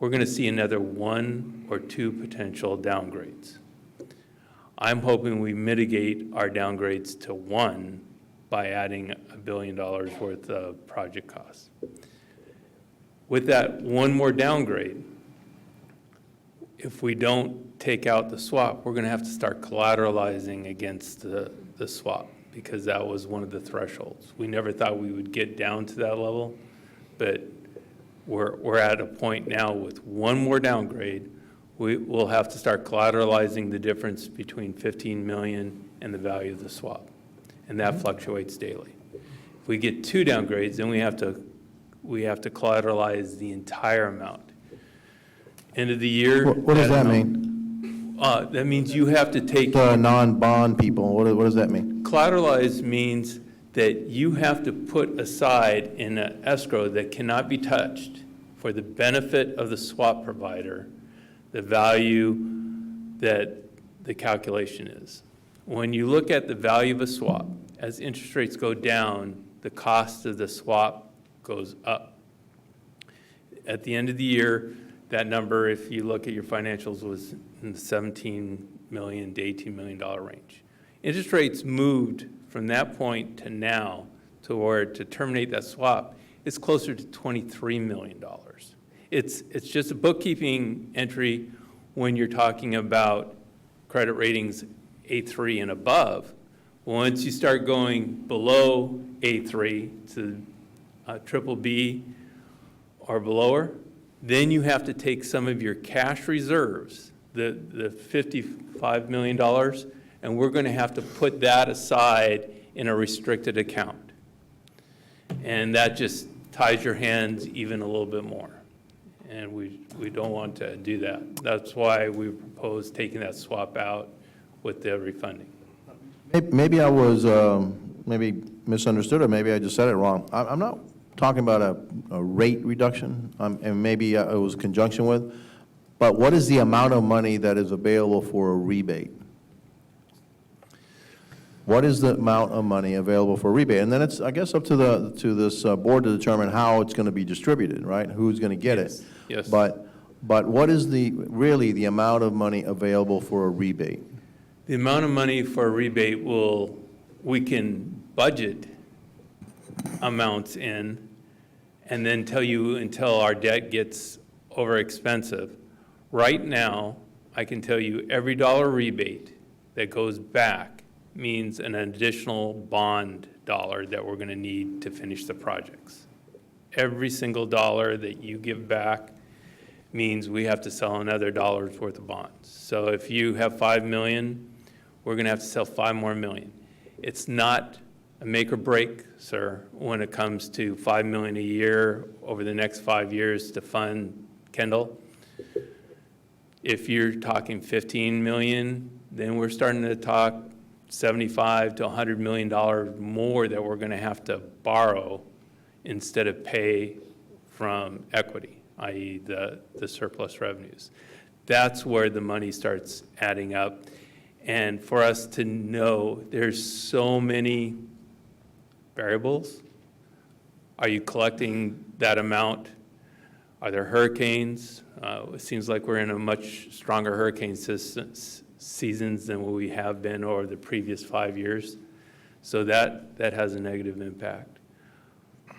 we're going to see another 1 or 2 potential downgrades. I'm hoping we mitigate our downgrades to 1 by adding $1 billion worth of project costs. With that one more downgrade, if we don't take out the swap, we're going to have to start collateralizing against the swap, because that was one of the thresholds. We never thought we would get down to that level, but we're at a point now with one more downgrade. We'll have to start collateralizing the difference between 15 million and the value of the swap, and that fluctuates daily. If we get 2 downgrades, then we have to collateralize the entire amount. End of the year. What does that mean? That means you have to take. The non-bond people, what does that mean? Collateralized means that you have to put aside in an escrow that cannot be touched for the benefit of the swap provider the value that the calculation is. When you look at the value of a swap, as interest rates go down, the cost of the swap goes up. At the end of the year, that number, if you look at your financials, was in the $17 million to $18 million range. Interest rates moved from that point to now to where to terminate that swap, it's closer to $23 million. It's just a bookkeeping entry when you're talking about credit ratings A3 and above. Once you start going below A3 to triple B or below, then you have to take some of your cash reserves, the $55 million, and we're going to have to put that aside in a restricted account. And that just ties your hands even a little bit more. And we don't want to do that. That's why we propose taking that swap out with the refunding. Maybe I was maybe misunderstood, or maybe I just said it wrong. I'm not talking about a rate reduction, and maybe it was in conjunction with, but what is the amount of money that is available for a rebate? What is the amount of money available for a rebate? And then it's, I guess, up to this board to determine how it's going to be distributed, right? Who's going to get it? Yes. But what is really the amount of money available for a rebate? The amount of money for a rebate we can budget amounts in and then tell you until our debt gets over expensive. Right now, I can tell you every dollar rebate that goes back means an additional bond dollar that we're going to need to finish the projects. Every single dollar that you give back means we have to sell another dollar's worth of bonds. So if you have 5 million, we're going to have to sell 5 more million. It's not a make or break, sir, when it comes to 5 million a year over the next 5 years to fund Kendall. If you're talking 15 million, then we're starting to talk $75 to $100 million more that we're going to have to borrow instead of pay from equity, i.e. the surplus revenues. That's where the money starts adding up. And for us to know, there's so many variables. Are you collecting that amount? Are there hurricanes? It seems like we're in a much stronger hurricane seasons than what we have been over the previous 5 years. So that has a negative impact.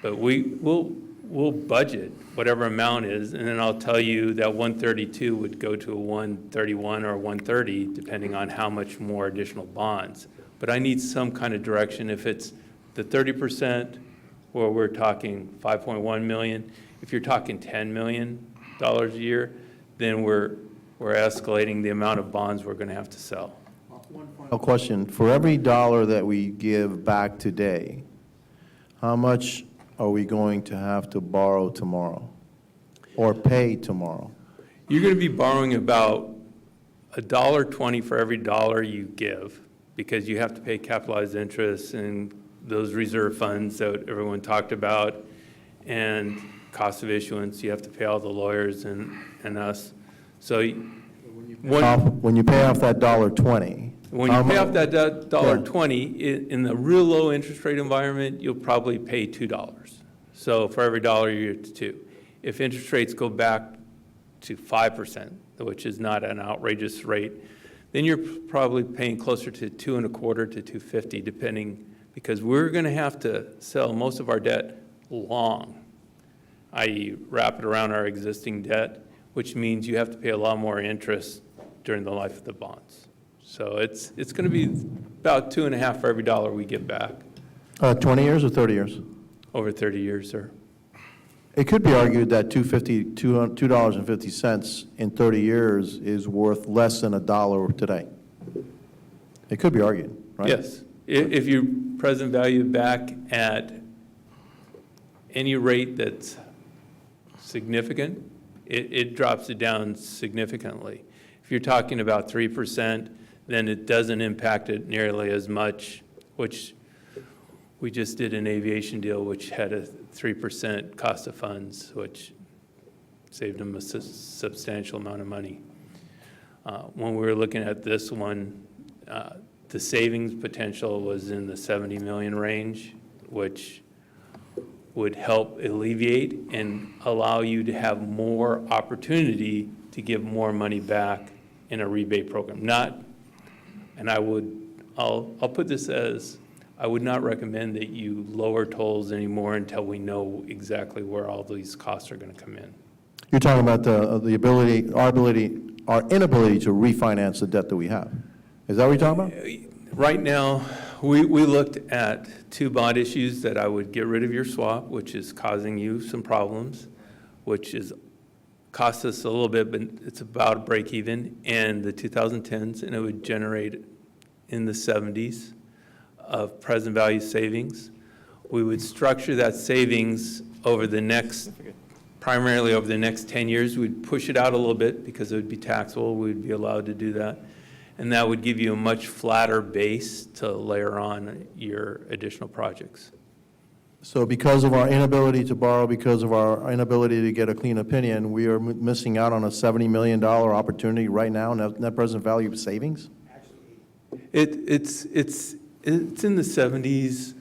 But we'll budget whatever amount is, and then I'll tell you that 132 would go to a 131 or 130, depending on how much more additional bonds. But I need some kind of direction. If it's the 30%, where we're talking 5.1 million, if you're talking $10 million a year, then we're escalating the amount of bonds we're going to have to sell. A question, for every dollar that we give back today, how much are we going to have to borrow tomorrow or pay tomorrow? You're going to be borrowing about $1.20 for every dollar you give, because you have to pay capitalized interest and those reserve funds that everyone talked about, and cost of issuance. You have to pay all the lawyers and us. So When you pay off that $1.20. when you pay off that $1.20, in the real low interest rate environment, you'll probably pay $2. So for every dollar, you're at 2. If interest rates go back to 5%, which is not an outrageous rate, then you're probably paying closer to 2.25 to 2.50, depending, because we're going to have to sell most of our debt long, i.e. wrap it around our existing debt. which means you have to pay a lot more interest during the life of the bonds. So it's going to be about 2.5 for every dollar we get back 20 years or 30 years? over 30 years, sir. It could be argued that $2.50 in 30 years is worth less than $1 today. It could be argued, right? Yes. If you present value back at any rate that's significant, it drops it down significantly. If you're talking about 3%, then it doesn't impact it nearly as much, which we just did an aviation deal which had a 3% cost of funds, which saved them a substantial amount of money. When we were looking at this one, the savings potential was in the 70 million range, which would help alleviate and allow you to have more opportunity to give more money back in a rebate program. I'll put this as, I would not recommend that you lower tolls anymore until we know exactly where all these costs are going to come in. You're talking about our inability to refinance the debt that we have. Is that what you're talking about? Right now, we looked at 2 bond issues that I would get rid of your swap, which is causing you some problems, which is cost us a little bit, but it's about a break even, and the 2010s, and it would generate in the 70s of present value savings. We would structure that savings over the next, primarily over the next 10 years. We'd push it out a little bit because it would be taxable. We'd be allowed to do that. And that would give you a much flatter base to layer on your additional projects. So because of our inability to borrow, because of our inability to get a clean opinion, we are missing out on a $70 million opportunity right now, net present value of savings? It's in the 70s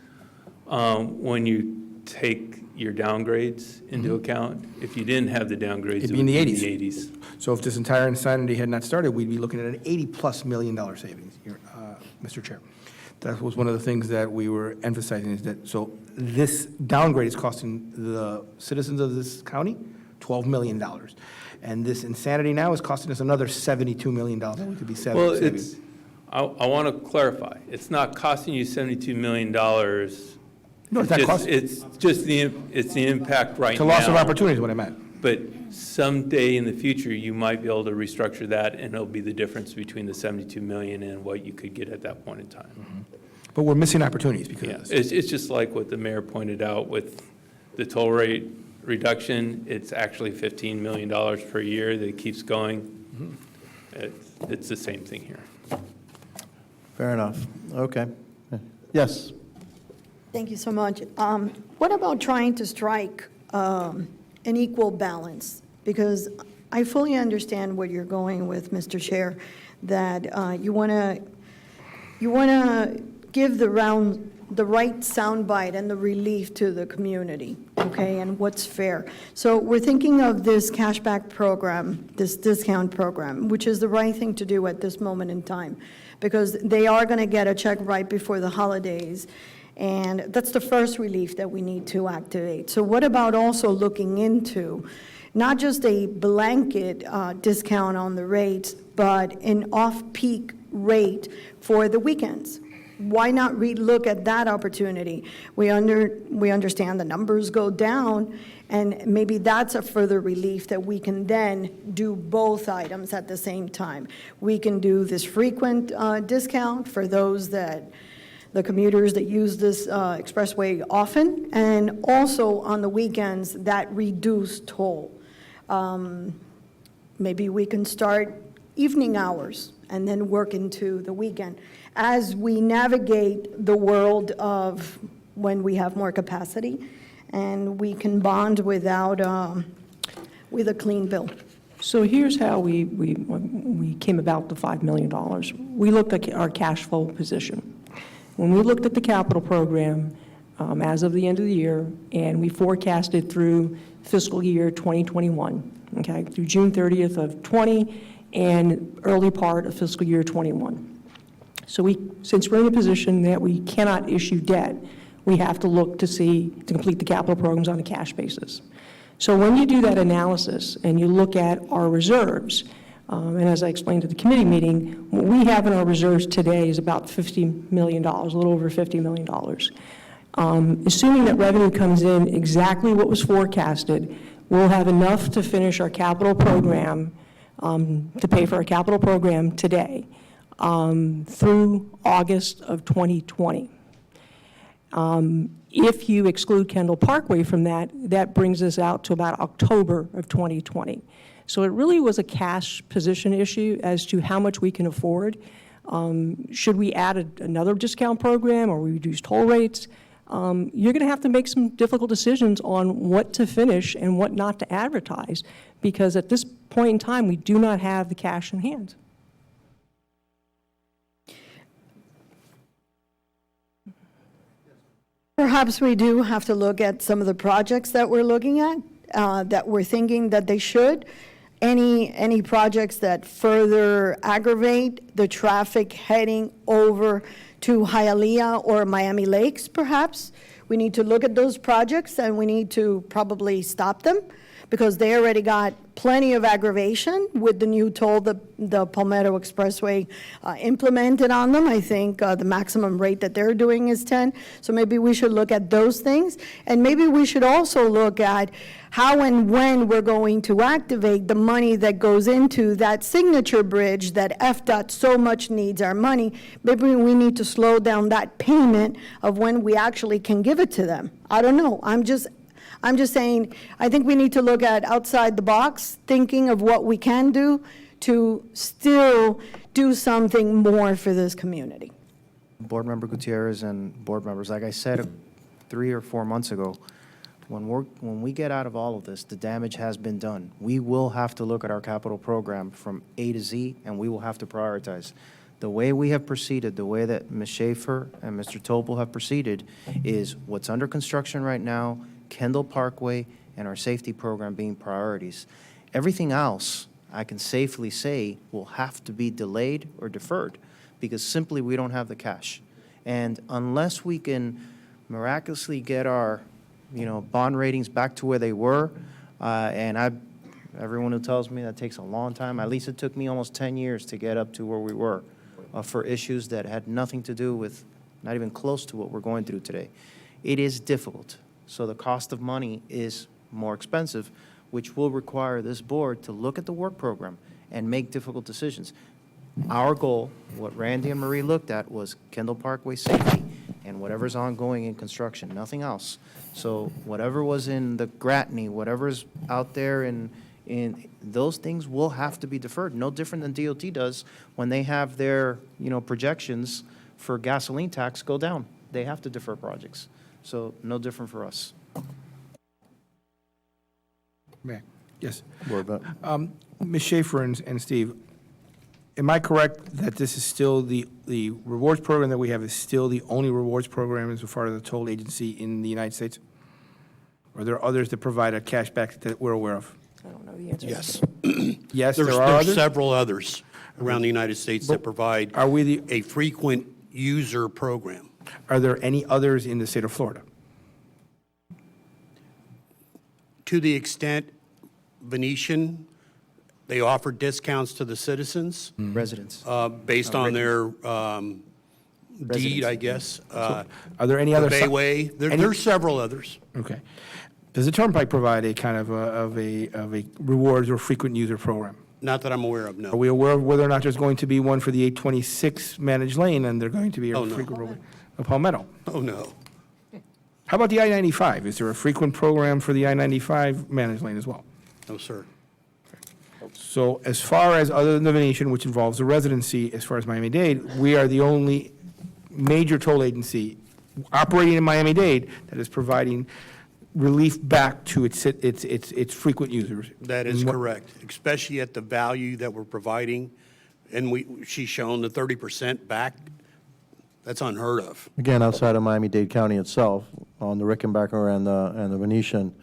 when you take your downgrades into account. If you didn't have the downgrades, It'd it be would in the be 80s. in the 80s. So if this entire insanity had not started, we'd be looking at an $80+ million savings here, Mr. Chair. That was one of the things that we were emphasizing, is that, so this downgrade is costing the citizens of this county $12 million. And this insanity now is costing us another $72 million. We could be Well, saving. I want to clarify. It's not costing you $72 million. No, it's not costing. It's just the impact right now. It's a loss of opportunity is what I meant. But someday in the future, you might be able to restructure that, and it'll be the difference between the 72 million and what you could get at that point in time. But we're missing opportunities Yeah, because. it's just like what the mayor pointed out with the toll rate reduction. It's actually $15 million per year that keeps going. It's the same thing here. Fair enough. Okay. Yes. Thank you so much. What about trying to strike an equal balance? Because I fully understand where you're going with, Mr. Chair, that you want to give the right soundbite and the relief to the community, okay, and what's fair. So we're thinking of this cashback program, this discount program, which is the right thing to do at this moment in time, because they are going to get a check right before the holidays, and that's the first relief that we need to activate. So what about also looking into not just a blanket discount on the rates, but an off-peak rate for the weekends? Why not relook at that opportunity? We understand the numbers go down, and maybe that's a further relief that we can then do both items at the same time. We can do this frequent discount for those the commuters that use this expressway often, and also on the weekends, that reduced toll. Maybe we can start evening hours and then work into the weekend as we navigate the world of when we have more capacity and we can bond without, with a clean bill. So here's how we came about the $5 million. We looked at our cash flow position. When we looked at the capital program as of the end of the year, and we forecasted through fiscal year 2021, okay, through June 30th of 20 and early part of fiscal year 21. So since we're in a position that we cannot issue debt, we have to look to complete the capital programs on a cash basis. So when you do that analysis and you look at our reserves, and as I explained at the committee meeting, what we have in our reserves today is about $50 million, a little over $50 million. Assuming that revenue comes in exactly what was forecasted, we'll have enough to finish our capital program, to pay for our capital program today, through August of 2020. If you exclude Kendall Parkway from that, that brings us out to about October of 2020. So it really was a cash position issue as to how much we can afford. Should we add another discount program or we reduce toll rates? You're going to have to make some difficult decisions on what to finish and what not to advertise, because at this point in time, we do not have the cash in hand. Perhaps we do have to look at some of the projects that we're looking at, that we're thinking that they should. Any projects that further aggravate the traffic heading over to Hialeah or Miami Lakes, perhaps. We need to look at those projects and we need to probably stop them because they already got plenty of aggravation with the new toll the Palmetto Expressway implemented on them. I think the maximum rate that they're doing is 10. So maybe we should look at those things. And maybe we should also look at how and when we're going to activate the money that goes into that signature bridge that FDOT so much needs our money. Maybe we need to slow down that payment of when we actually can give it to them. I don't know. I'm just saying, I think we need to look at outside the box, thinking of what we can do to still do something more for this community. Board Member Gutierrez and board members, like I said 3 or 4 months ago, when we get out of all of this, the damage has been done. We will have to look at our capital program from A to Z, and we will have to prioritize. The way we have proceeded, the way that Ms. Schaefer and Mr. Topol have proceeded is what's under construction right now, Kendall Parkway, and our safety program being priorities. Everything else, I can safely say, will have to be delayed or deferred because simply we don't have the cash. And unless we can miraculously get our bond ratings back to where they were, everyone who tells me that takes a long time, at least it took me almost 10 years to get up to where we were for issues that had nothing to do with, not even close to what we're going through today. It is difficult. So the cost of money is more expensive, which will require this board to look at the work program and make difficult decisions. Our goal, what Randy and Marie looked at, was Kendall Parkway safety and whatever's ongoing in construction, nothing else. So whatever was in the Gratigny, whatever's out there in those things will have to be deferred, no different than DOT does when they have their projections for gasoline tax go down. They have to defer projects. So no different for us. Yes. Board Member. Ms. Schaefer and Steve, am I correct that this is still the rewards program that we have is still the only rewards program as far as the toll agency in the United States? Or are there others that provide a cashback that we're aware of? I don't know the answer. Yes. Yes, There's there are others? several others around the United States that provide Are we a frequent user program. are there any others in the state of Florida? To the extent Venetian, they offer discounts to the citizens Residents. based on their deed, I guess. Are there any The other? Bayway, there's several others. Okay. Does the Turnpike provide a kind of a rewards or frequent user program? Not that I'm aware of, Are no. we aware of whether or not there's going to be one for the 826 managed lane and they're going to be a Oh, no. frequent program? Palmetto. Oh, no. How about the I-95? Is there a frequent program for the I-95 managed lane as well? No, sir. So as far as other than the Venetian, which involves the residency, as far as Miami-Dade, we are the only major toll agency operating in Miami-Dade that is providing relief back to its frequent users. That is And what- correct, especially at the value that we're providing. And she's shown the 30% back. That's unheard of. Again, outside of Miami-Dade County itself, on the Rickenbacker and the Venetian,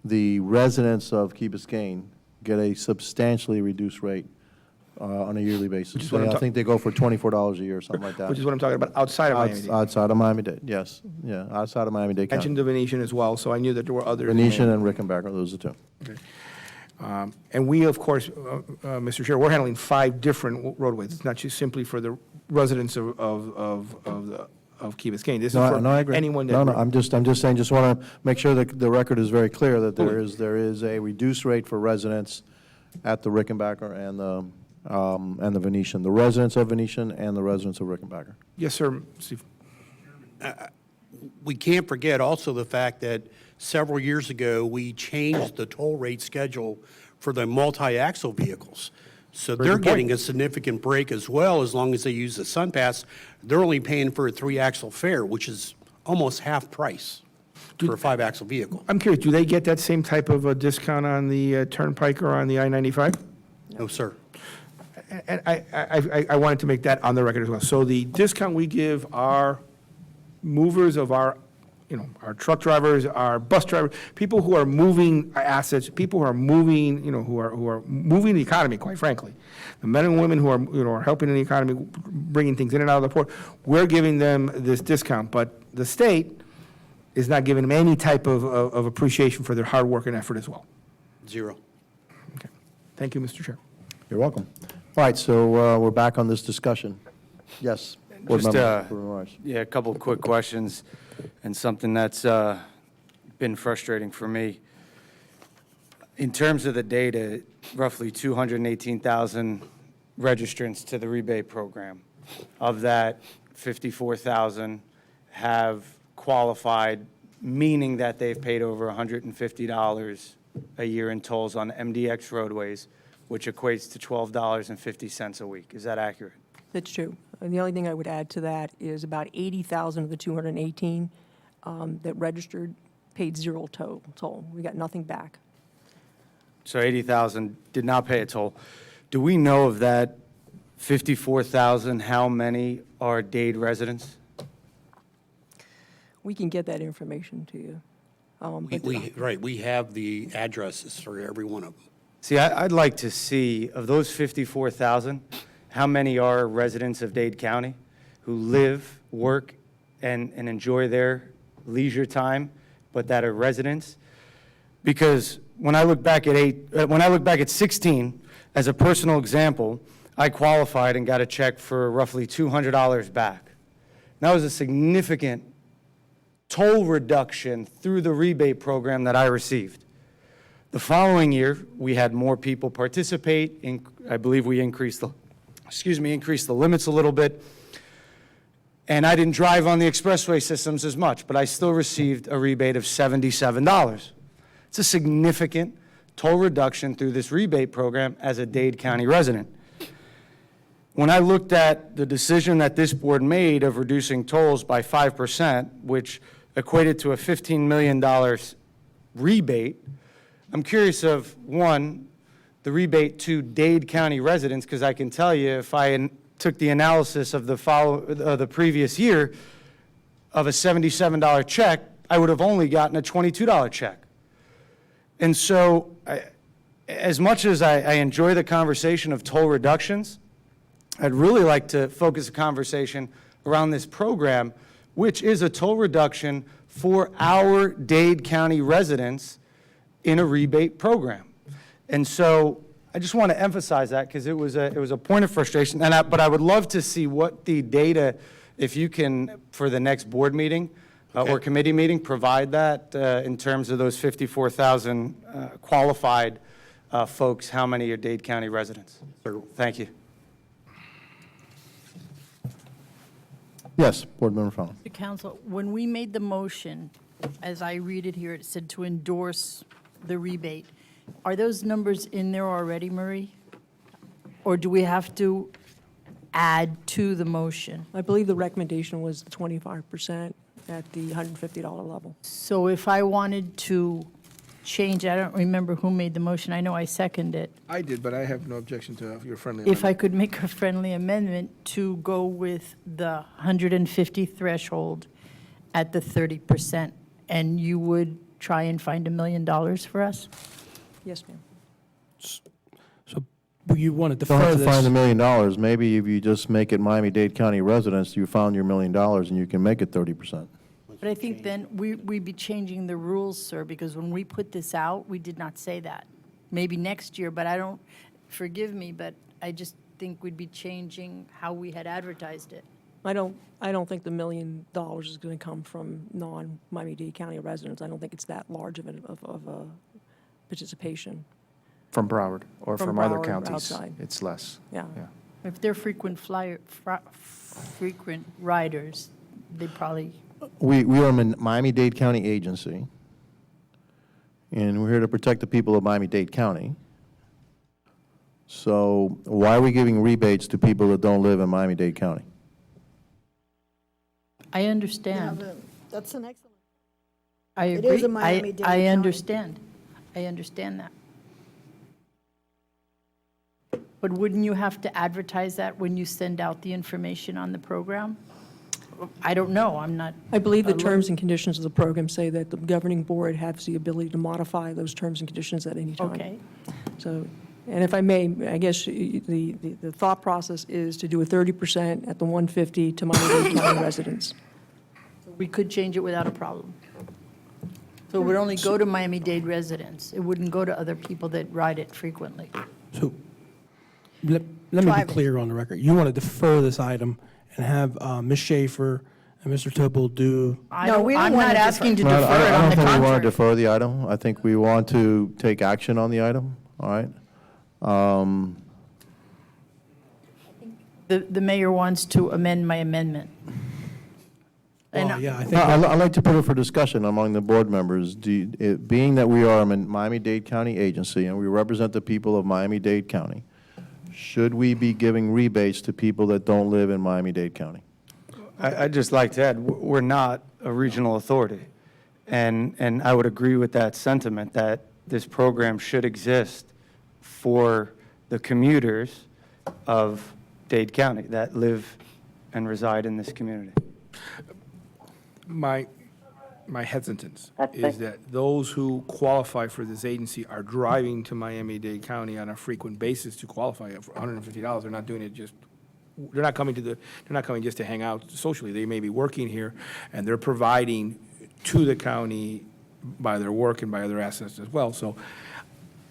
the residents of Key Biscayne get a substantially reduced rate on a yearly basis. is what I'm I ta- think they go for $24 a year, something like that. Which is what I'm talking about, outside of Miami-Dade. Outside of Miami-Dade, yes. Yeah, outside of Miami-Dade County. Mentioned the Venetian as well, so I knew that there were others. in Venetian Miami. and Rickenbacker, those are two. And we, of course, Mr. Chair, we're handling 5 different roadways. It's not just simply for the residents of Key Biscayne. This is No, for no, I agree. anyone that. No, I'm just saying, just want to make sure that the record is very clear that there is a reduced rate for residents at the Rickenbacker and the Venetian, the residents of Venetian and the residents of Rickenbacker. Yes, sir, Steve. We can't forget also the fact that several years ago, we changed the toll rate schedule for the multi-axle vehicles. So Very they're good point. getting a significant break as well, as long as they use the SunPass. They're only paying for a 3-axle fare, which is almost half price for a 5-axle vehicle. I'm curious, do they get that same type of a discount on the Turnpike or on the I-95? No, sir. And I wanted to make that on the record as well. So the discount we give our movers of our, our truck drivers, our bus drivers, people who are moving assets, people who are moving, who are moving the economy, quite frankly. The men and women who are, are helping in the economy, bringing things in and out of the port, we're giving them this discount. But the state is not giving them any type of appreciation for their hard work and effort as well. Zero. Okay. Thank you, Mr. Chair. You're welcome. All right, so we're back on this discussion. Yes. Board Just, Member Ramirez. yeah, a couple of quick questions, and something that's been frustrating for me. In terms of the data, roughly 218,000 registrants to the rebate program. Of that, 54,000 have qualified, meaning that they've paid over $150 a year in tolls on MDX roadways, which equates to $12.50 a week. Is that accurate? That's true. And the only thing I would add to that is about 80,000 of the 218 that registered paid zero toll. We got nothing back. So 80,000 did not pay a toll. Do we know of that 54,000, how many are Dade residents? We can get that information to you. Right, we have the addresses for every one of them. See, I'd like to see, of those 54,000, how many are residents of Dade County who live, work, and enjoy their leisure time, but that are residents? Because when I look back at 16, as a personal example, I qualified and got a check for roughly $200 back. That was a significant toll reduction through the rebate program that I received. The following year, we had more people participate. I believe we increased the limits a little bit. And I didn't drive on the expressway systems as much, but I still received a rebate of $77. It's a significant toll reduction through this rebate program as a Dade County resident. When I looked at the decision that this board made of reducing tolls by 5%, which equated to a $15 million rebate, I'm curious of, one, the rebate to Dade County residents, because I can tell you if I took the analysis of the previous year of a $77 check, I would have only gotten a $22 check. And so, as much as I enjoy the conversation of toll reductions, I'd really like to focus the conversation around this program, which is a toll reduction for our Dade County residents in a rebate program. And so I just want to emphasize that because it was a point of frustration. But I would love to see what the data, if you can, for the next board meeting or committee meeting, provide that in terms of those 54,000 qualified folks, how many are Dade County residents? Thank you. Yes, Board Member Fallon. Mr. Counsel, when we made the motion, as I read it here, it said to endorse the rebate. Are those numbers in there already, Marie? Or do we have to add to the motion? I believe the recommendation was 25% at the $150 level. So if I wanted to change, I don't remember who made the motion. I know I seconded it. I did, but I have no objection to your friendly If amendment. I could make a friendly amendment to go with the 150 threshold at the 30%, and you would try and find $1 million for us? Yes, ma'am. So you want to You don't defer have to find this. $1 million. Maybe if you just make it Miami-Dade County residents, you found your $1 million and you can make it 30%. But I think then we'd be changing the rules, sir, because when we put this out, we did not say that. Maybe next year, but I don't, forgive me, but I just think we'd be changing how we had advertised it. I don't think the $1 million is going to come from non-Miami-Dade County residents. I don't think it's that large of a participation. From Broward or From from other Broward, counties, outside. it's less. Yeah. If they're frequent riders, they probably, We are a Miami-Dade County agency, and we're here to protect the people of Miami-Dade County. So why are we giving rebates to people that don't live in Miami-Dade County? I understand. That's an excellent. I It agree. is a Miami-Dade I County. understand. I understand that. But wouldn't you have to advertise that when you send out the information on the program? I don't know, I'm not. I believe the a lawyer. terms and conditions of the program say that the governing board has the ability to modify those terms and conditions at any time. Okay. So, and if I may, I guess the thought process is to do a 30% at the 150 to Miami-Dade County residents. We could change it without a problem. So it would only go to Miami-Dade residents. It wouldn't go to other people that ride it frequently. So let me be Driving. clear on the record. You want to defer this item and have Ms. Schaefer and Mr. Tobel do, I'm we don't not wanna asking to No, defer it, I on don't the think we want to contrary. defer the item. I think we want to take action on the item, all right? The mayor wants to amend my amendment. And well, yeah, I think. I'd like to put it for discussion among the board members. Being that we are a Miami-Dade County agency and we represent the people of Miami-Dade County, should we be giving rebates to people that don't live in Miami-Dade County? I'd just like to add, we're not a regional authority. And I would agree with that sentiment that this program should exist for the commuters of Dade County that live and reside in this community. My hesitance That's is it. that those who qualify for this agency are driving to Miami-Dade County on a frequent basis to qualify for $150. They're not doing it just, they're not coming just to hang out socially. They may be working here, and they're providing to the county by their work and by other assets as well. So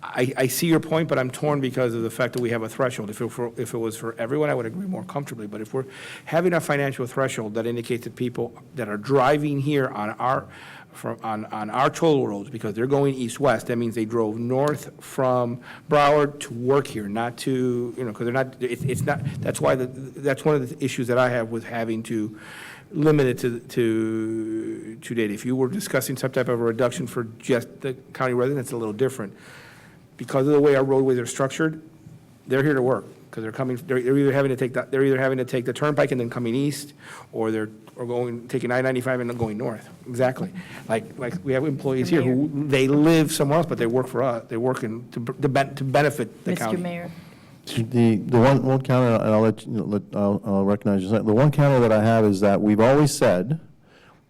I see your point, but I'm torn because of the fact that we have a threshold. If it was for everyone, I would agree more comfortably. But if we're having a financial threshold that indicates that people that are driving here on our toll roads, because they're going east-west, that means they drove north from Broward to work here, not to, because they're not, it's not, that's why, that's one of the issues that I have with having to limit it to date. If you were discussing some type of a reduction for just the county residents, it's a little different. Because of the way our roadways are structured, they're here to work, because they're either having to take the turnpike and then coming east, or taking I-95 and then going north. Exactly. Like we have employees here who, they live somewhere else, but they work for us. They're working to benefit the county. Mr. Mayor, The one counter, and I'll recognize you. The one counter that I have is that we've always said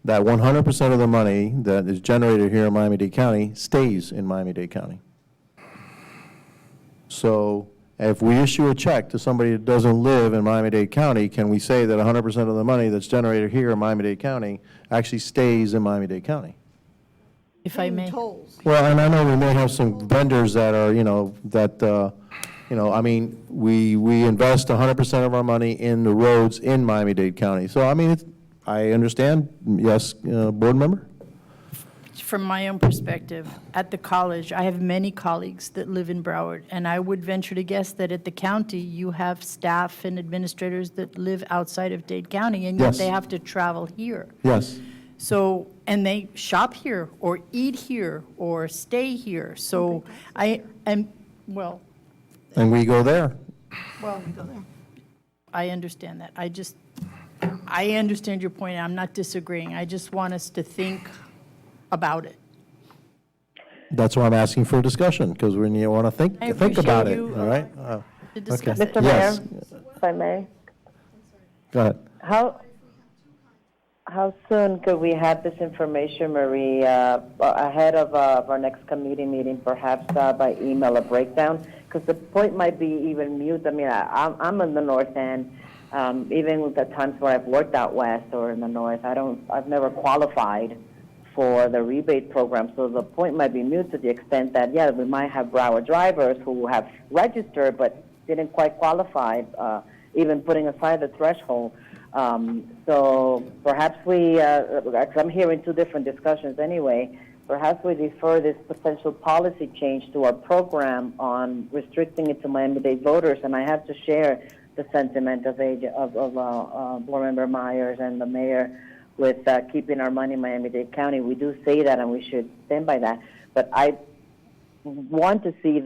that 100% of the money that is generated here in Miami-Dade County stays in Miami-Dade County. So if we issue a check to somebody that doesn't live in Miami-Dade County, can we say that 100% of the money that's generated here in Miami-Dade County actually stays in Miami-Dade County? if I may. Tolls. Well, and I know we may have some vendors that are, I mean, we invest 100% of our money in the roads in Miami-Dade County. So, I mean, I understand, yes, board member? From my own perspective, at the college, I have many colleagues that live in Broward, and I would venture to guess that at the county, you have staff and administrators that live outside of Dade County, and yet Yes. they have to travel here. Yes. So, and they shop here, or eat here, or stay here. So well, And we go there. I understand that. I understand your point, and I'm not disagreeing. I just want us to think about it. That's why I'm asking for a discussion, because we want to think I about appreciate it, you, all right? To discuss Okay. it. Mr. Yes. Mayor, if I may, Go ahead. how How soon could we have this information, Marie, ahead of our next committee meeting, perhaps by email, a breakdown? Because the point might be even mute. I mean, I'm in the north end. Even with the times where I've worked out west or in the north, I've never qualified for the rebate program. So the point might be mute to the extent that, yeah, we might have Broward drivers who have registered but didn't quite qualify, even putting aside the threshold. So perhaps we, I'm hearing two different discussions anyway, perhaps we defer this potential policy change to our program on restricting it to Miami-Dade voters. And I have to share the sentiment of Board Member Myers and the mayor with keeping our money in Miami-Dade County. We do say that, and we should stand by that. But I want to see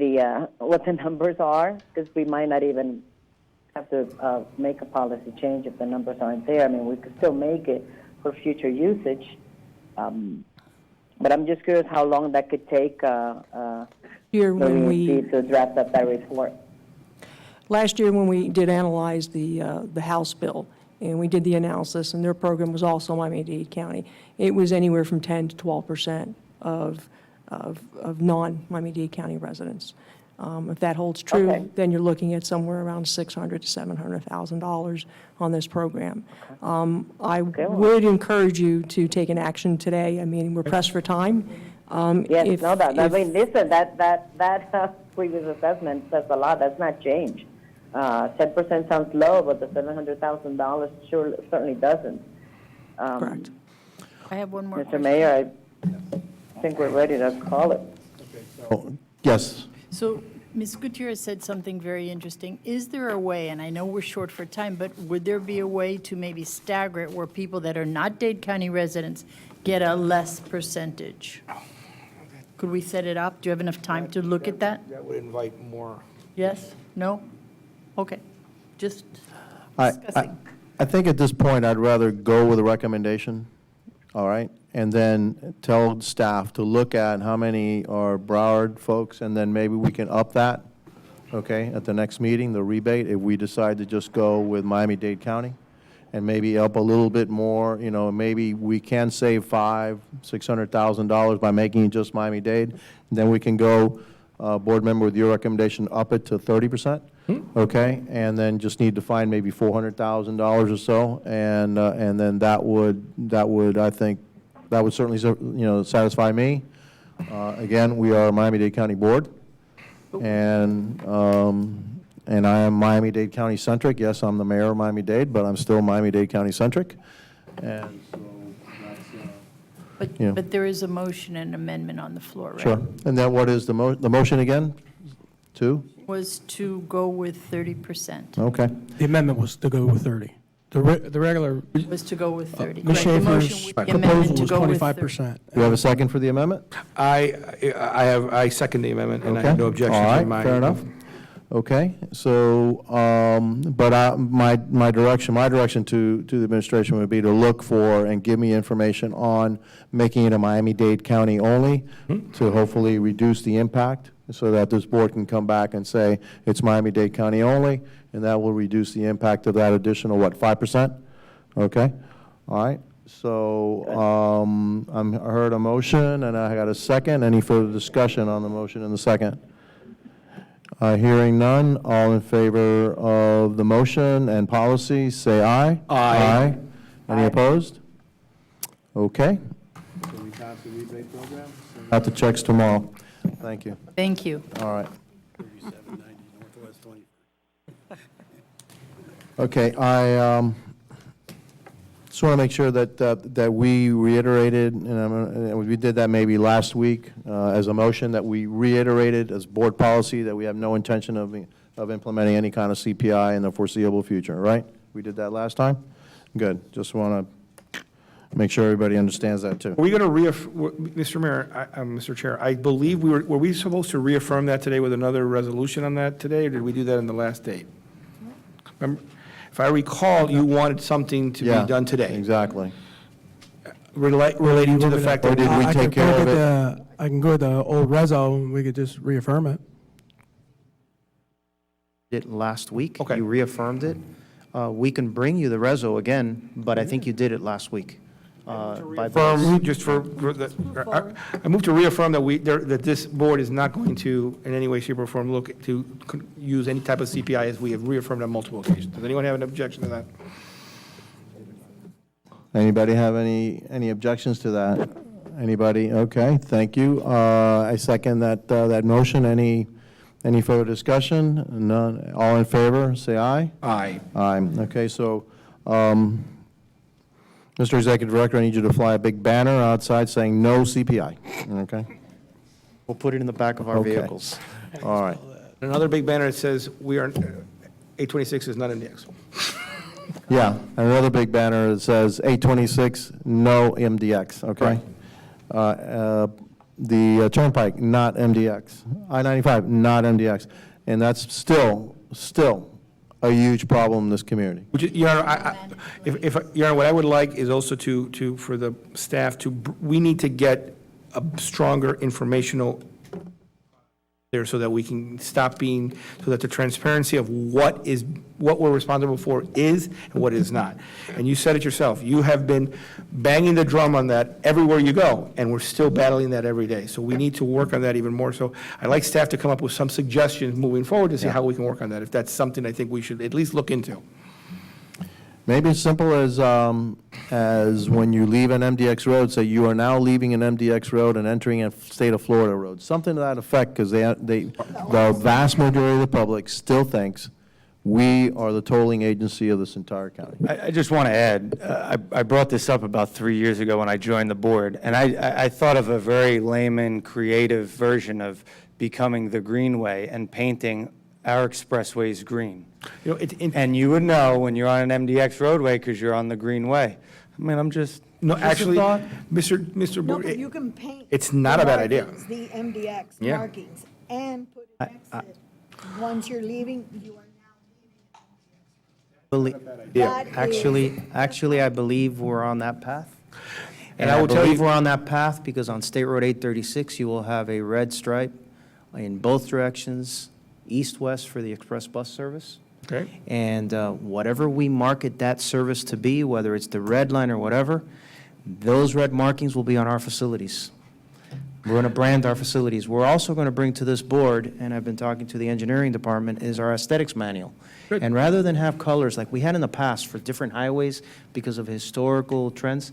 what the numbers are, because we might not even have to make a policy change if the numbers aren't there. I mean, we could still make it for future usage. But I'm just curious how long that could take Here when we to draft up that report. last year when we did analyze the House bill, and we did the analysis, and their program was also Miami-Dade County, it was anywhere from 10 to 12% of non-Miami-Dade County residents. If that holds true, Okay. then you're looking at somewhere around $600,000 to $700,000 on this program. I would encourage you to take an action today. I mean, we're pressed for time. Yes, I mean, listen, that previous assessment says a lot. That's not change. 10% sounds low, but the $700,000 certainly doesn't. Correct. I have one more Mr. question. Mayor, I think we're ready to call it. Yes. So Ms. Gutierrez said something very interesting. Is there a way, and I know we're short for time, but would there be a way to maybe stagger it where people that are not Dade County residents get a less percentage? Could we set it up? Do you have enough time to look at that? That would invite more. Yes? No? Okay. Just I discussing. think at this point, I'd rather go with a recommendation, all right? And then tell staff to look at how many are Broward folks, and then maybe we can up that, okay, at the next meeting, the rebate, if we decide to just go with Miami-Dade County, and maybe up a little bit more, you know, maybe we can save $600,000 by making it just Miami-Dade. Then we can go, board member, with your recommendation, up it to 30%, okay? And then just need to find maybe $400,000 or so, and then that would, I think, that would certainly, you know, satisfy me. Again, we are a Miami-Dade County Board, and I am Miami-Dade County centric. Yes, I'm the mayor of Miami-Dade, but I'm still Miami-Dade County centric. And so that's, you know. But there is a motion and amendment on the floor, right? Sure. And then what is the motion again? To? Was to go with 30%. Okay. The amendment was to go with 30. The regular, Was to go with 30. Ms. Right, the motion Schaefer's with the amendment proposal to was go with 30. 25%. Do you have a second for the amendment? I second the amendment, and I Okay. have no objection All to right, my. fair enough. Okay, so, but my direction to the administration would be to look for and give me information on making it a Miami-Dade County only, to hopefully reduce the impact, so that this board can come back and say it's Miami-Dade County only, and that will reduce the impact of that additional, what, 5%? Okay, all right. So I heard a motion, and I got a second. Any further discussion on the motion and the second? Hearing none, all in favor of the motion and policy, say aye. Aye. Any opposed? Okay. So we pass the rebate program? Out the checks tomorrow. Thank you. Thank you. All right. Okay, I just want to make sure that we reiterated, and we did that maybe last week as a motion, that we reiterated as board policy that we have no intention of implementing any kind of CPI in the foreseeable future, right? We did that last time? Good. Just want to make sure everybody understands that, too. Are we going to Mr. Mayor, Mr. Chair, I believe were we supposed to reaffirm that today with another resolution on that today, or did we do that in the last date? Remember, if I recall, you wanted something to Yeah, be done today. Exactly. Relating to the fact Or that. did we take care of it? I can go with the old reso, and we could just reaffirm it. Did last week. Okay. You reaffirmed it. We can bring you the reso again, but I think you did it last week. by both. Firm, just for I move to reaffirm that this board is not going to, in any way, shape, or form, look to use any type of CPI, as we have reaffirmed on multiple occasions. Does anyone have an objection to that? Anybody have any objections to that? Anybody? Okay, thank you. I second that motion. Any further discussion? None. All in favor, say aye. Aye. Aye. Okay, so, Mr. Executive Director, I need you to fly a big banner outside saying no CPI, okay? We'll put it in the back of our Okay. vehicles. All right. Another big banner that says, we are, 826 is not MDX. Yeah, and another big banner that says 826, no MDX, okay? The Turnpike, not MDX. I-95, not MDX. And that's still a huge problem in this community. Which is, Your Honor, Your Honor, what I would like is also for the staff we need to get a stronger informational there so that we can stop being, so that the transparency of what we're responsible for is and what is not. And you said it yourself, you have been banging the drum on that everywhere you go, and we're still battling that every day. So we need to work on that even more. So I'd like staff to come up with some suggestions moving forward to see how we can work on that, if that's something I think we should at least look into. Maybe as simple as when you leave an MDX road, say you are now leaving an MDX road and entering a state of Florida road, something to that effect, because the vast majority of the public still thinks we are the tolling agency of this entire county. I just want to add, I brought this up about 3 years ago when I joined the board, and I thought of a very layman, creative version of becoming the Greenway and painting our expressways green. You know, And you would know when you're on an MDX roadway because you're on the Greenway. I mean, I'm just. No, just a actually, thought. Mr. No, Board, but you can paint. it's not a bad idea. markings, The MDX Yeah. markings, and put an exit. Once you're leaving, you are now leaving. Yeah. That is- Actually, I believe we're on that path. And And I I will tell believe you- we're on that path because on State Road 836, you will have a red stripe in both directions, east-west for the express bus service. Okay. And whatever we market that service to be, whether it's the red line or whatever, those red markings will be on our facilities. We're going to brand our facilities. We're also going to bring to this board, and I've been talking to the engineering department, is our aesthetics manual. Good. And rather than have colors like we had in the past for different highways because of historical trends,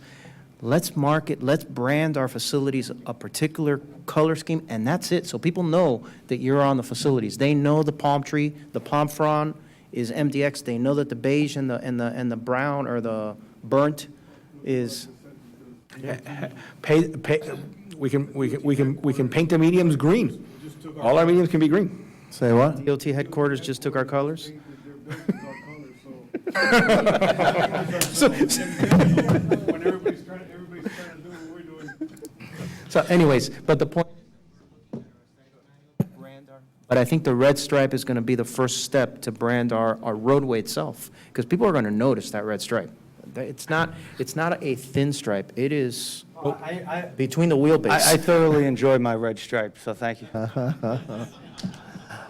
let's brand our facilities a particular color scheme, and that's it. So people know that you're on the facilities. They know the palm tree, the palm frond is MDX. They know that the beige and the brown or the burnt is. We can paint the mediums green. All our mediums can be green. Say what? DOT headquarters just took our colors. So anyways, but the point, but I think the red stripe is going to be the first step to brand our roadway itself, because people are going to notice that red stripe. It's not a thin stripe. It is between the wheelbase. I thoroughly enjoy my red stripe, so thank you.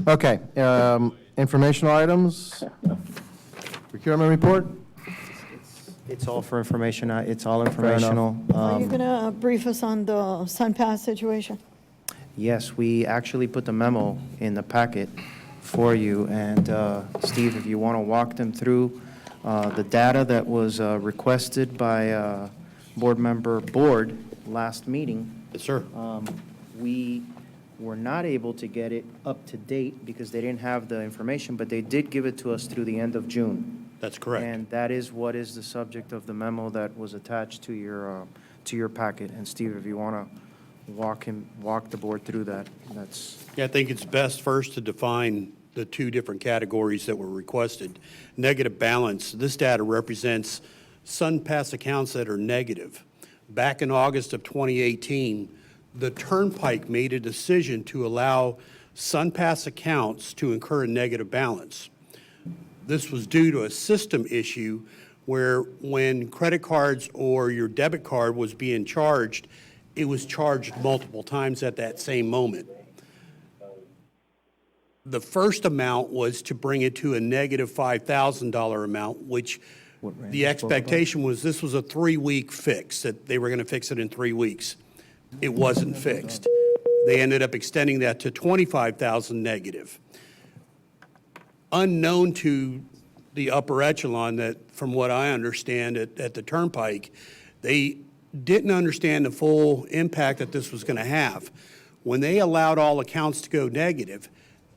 Okay, informational items, procurement report? It's all for information. It's all enough. informational. Are you going to brief us on the SunPass situation? Yes, we actually put the memo in the packet for you, and Steve, if you want to walk them through the data that was requested by Board Member Board last meeting. Yes, sir. We were not able to get it up to date because they didn't have the information, but they did give it to us through the end of June. That's correct. And that is what is the subject of the memo that was attached to your packet. And Steve, if you want to walk the board through that, that's. Yeah, I think it's best first to define the two different categories that were requested. Negative balance, this data represents SunPass accounts that are negative. Back in August of 2018, the Turnpike made a decision to allow SunPass accounts to incur a negative balance. This was due to a system issue where when credit cards or your debit card was being charged, it was charged multiple times at that same moment. The first amount was to bring it to a negative $5,000 amount, which The expectation was this was a 3-week fix, that they were going to fix it in 3 weeks. It wasn't fixed. They ended up extending that to 25,000 negative. Unknown to the upper echelon, that from what I understand at the Turnpike, they didn't understand the full impact that this was going to have. When they allowed all accounts to go negative,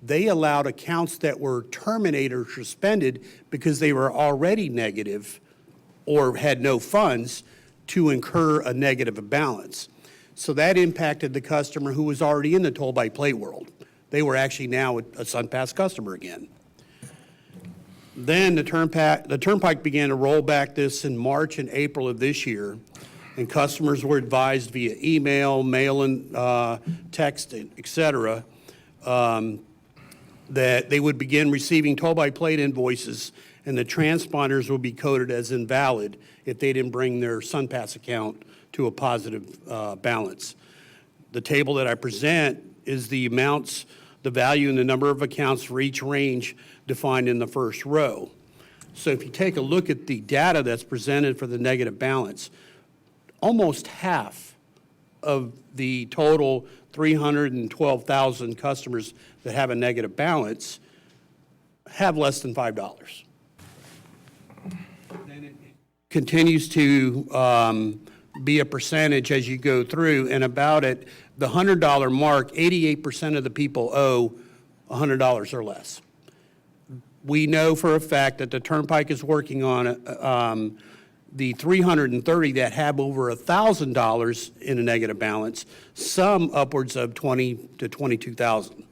they allowed accounts that were terminated or suspended because they were already negative or had no funds to incur a negative balance. So that impacted the customer who was already in the toll-by-plate world. They were actually now a SunPass customer again. Then the Turnpike began to roll back this in March and April of this year, and customers were advised via email, mail-in, text, et cetera, that they would begin receiving toll-by-plate invoices, and the transponders would be coded as invalid if they didn't bring their SunPass account to a positive balance. The table that I present is the amounts, the value and the number of accounts for each range defined in the first row. So if you take a look at the data that's presented for the negative balance, almost half of the total 312,000 customers that have a negative balance have less than $5. Then it continues to be a percentage as you go through, and about at the $100 mark, 88% of the people owe $100 or less. We know for a fact that the Turnpike is working on the 330 that have over $1,000 in a negative balance, some upwards of 20 to 22,000.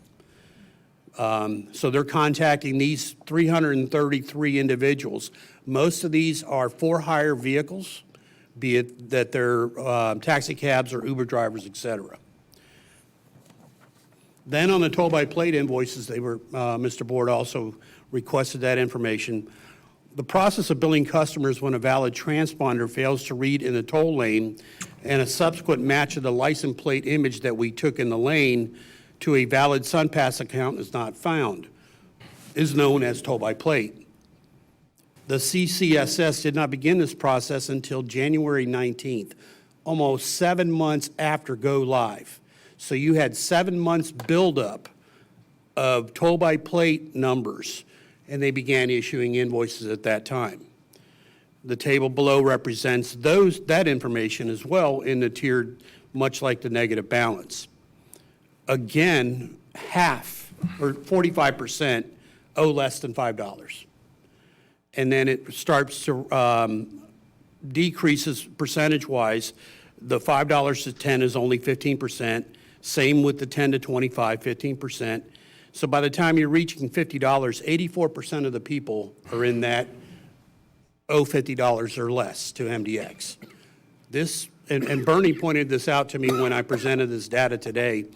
So they're contacting these 333 individuals. Most of these are for-hire vehicles, be it that they're taxi cabs or Uber drivers, et cetera. Then on the toll-by-plate invoices, they were, Mr. Board also requested that information. The process of billing customers when a valid transponder fails to read in the toll lane and a subsequent match of the license plate image that we took in the lane to a valid SunPass account is not found, is known as toll-by-plate. The CCSS did not begin this process until January 19th, almost 7 months after go live. So you had 7 months buildup of toll-by-plate numbers, and they began issuing invoices at that time. The table below represents that information as well in the tiered, much like the negative balance. Again, half, or 45%, owe less than $5. And then it starts to decreases percentage-wise. The $5 to 10 is only 15%. Same with the 10 to 25, 15%. So by the time you're reaching $50, 84% of the people are in that owe $50 or less to MDX. This, and Bernie pointed this out to me when I presented this data today,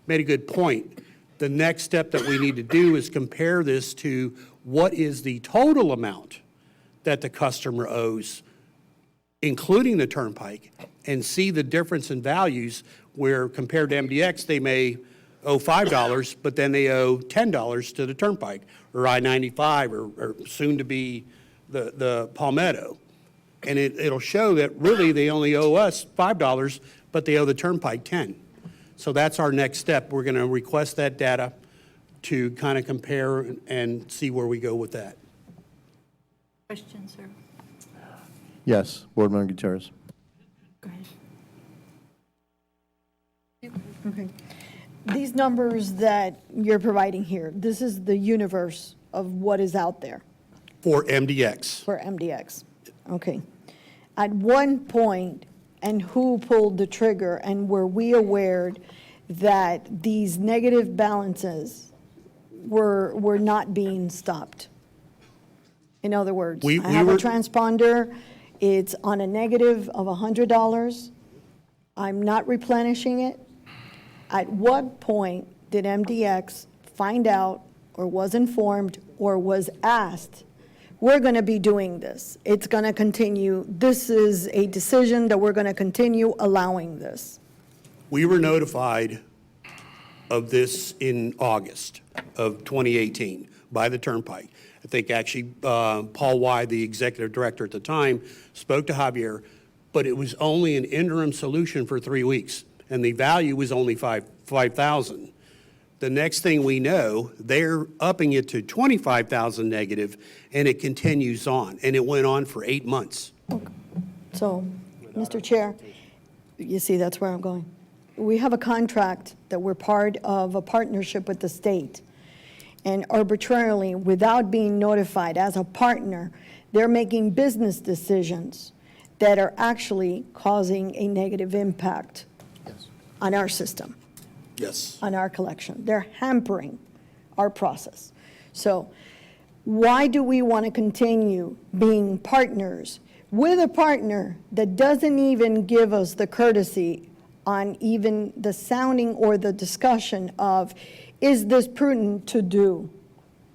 made a good point. The next step that we need to do is compare this to what is the total amount that the customer owes, including the Turnpike, and see the difference in values where compared to MDX, they may owe $5, but then they owe $10 to the Turnpike, or I-95, or soon to be the Palmetto. And it'll show that really they only owe us $5, but they owe the Turnpike 10. So that's our next step. We're going to request that data to kind of compare and see where we go with that. Question, sir. Yes, Board Member Gutierrez. Go ahead. Okay. These numbers that you're providing here, this is the universe of what is out there For MDX. for MDX. Okay. At one point, and who pulled the trigger, and were we aware that these negative balances were not being stopped? In other words, We I have a were- transponder, it's on a negative of $100, I'm not replenishing it. At what point did MDX find out, or was informed, or was asked, we're going to be doing this, it's going to continue, this is a decision that we're going to continue allowing this? We were notified of this in August of 2018 by the Turnpike. I think actually Paul Y., the executive director at the time, spoke to Javier, but it was only an interim solution for 3 weeks, and the value was only $5,000. The next thing we know, they're upping it to $25,000 negative, and it continues on, and it went on for 8 months. So, Mr. Chair, you see, that's where I'm going. We have a contract that we're part of a partnership with the state, and arbitrarily, without being notified as a partner, they're making business decisions that are actually causing a negative impact on our system, Yes. on our collection. They're hampering our process. So why do we want to continue being partners with a partner that doesn't even give us the courtesy on even the sounding or the discussion of, is this prudent to do?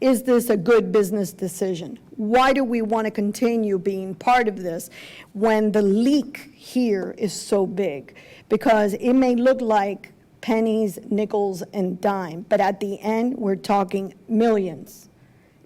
Is this a good business decision? Why do we want to continue being part of this when the leak here is so big? Because it may look like pennies, nickels, and dime, but at the end, we're talking millions.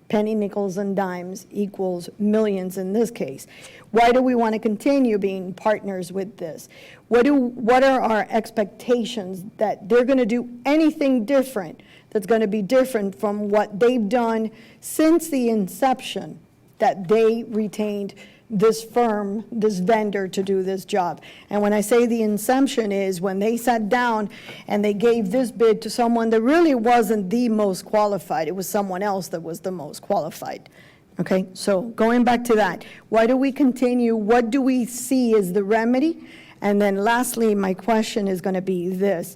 Penny, nickels, and dimes equals millions in this case. Why do we want to continue being partners with this? What are our expectations that they're going to do anything different that's going to be different from what they've done since the inception, that they retained this firm, this vendor to do this job? And when I say the inception is when they sat down and they gave this bid to someone that really wasn't the most qualified. It was someone else that was the most qualified. Okay, so going back to that, why do we continue? What do we see as the remedy? And then lastly, my question is going to be this.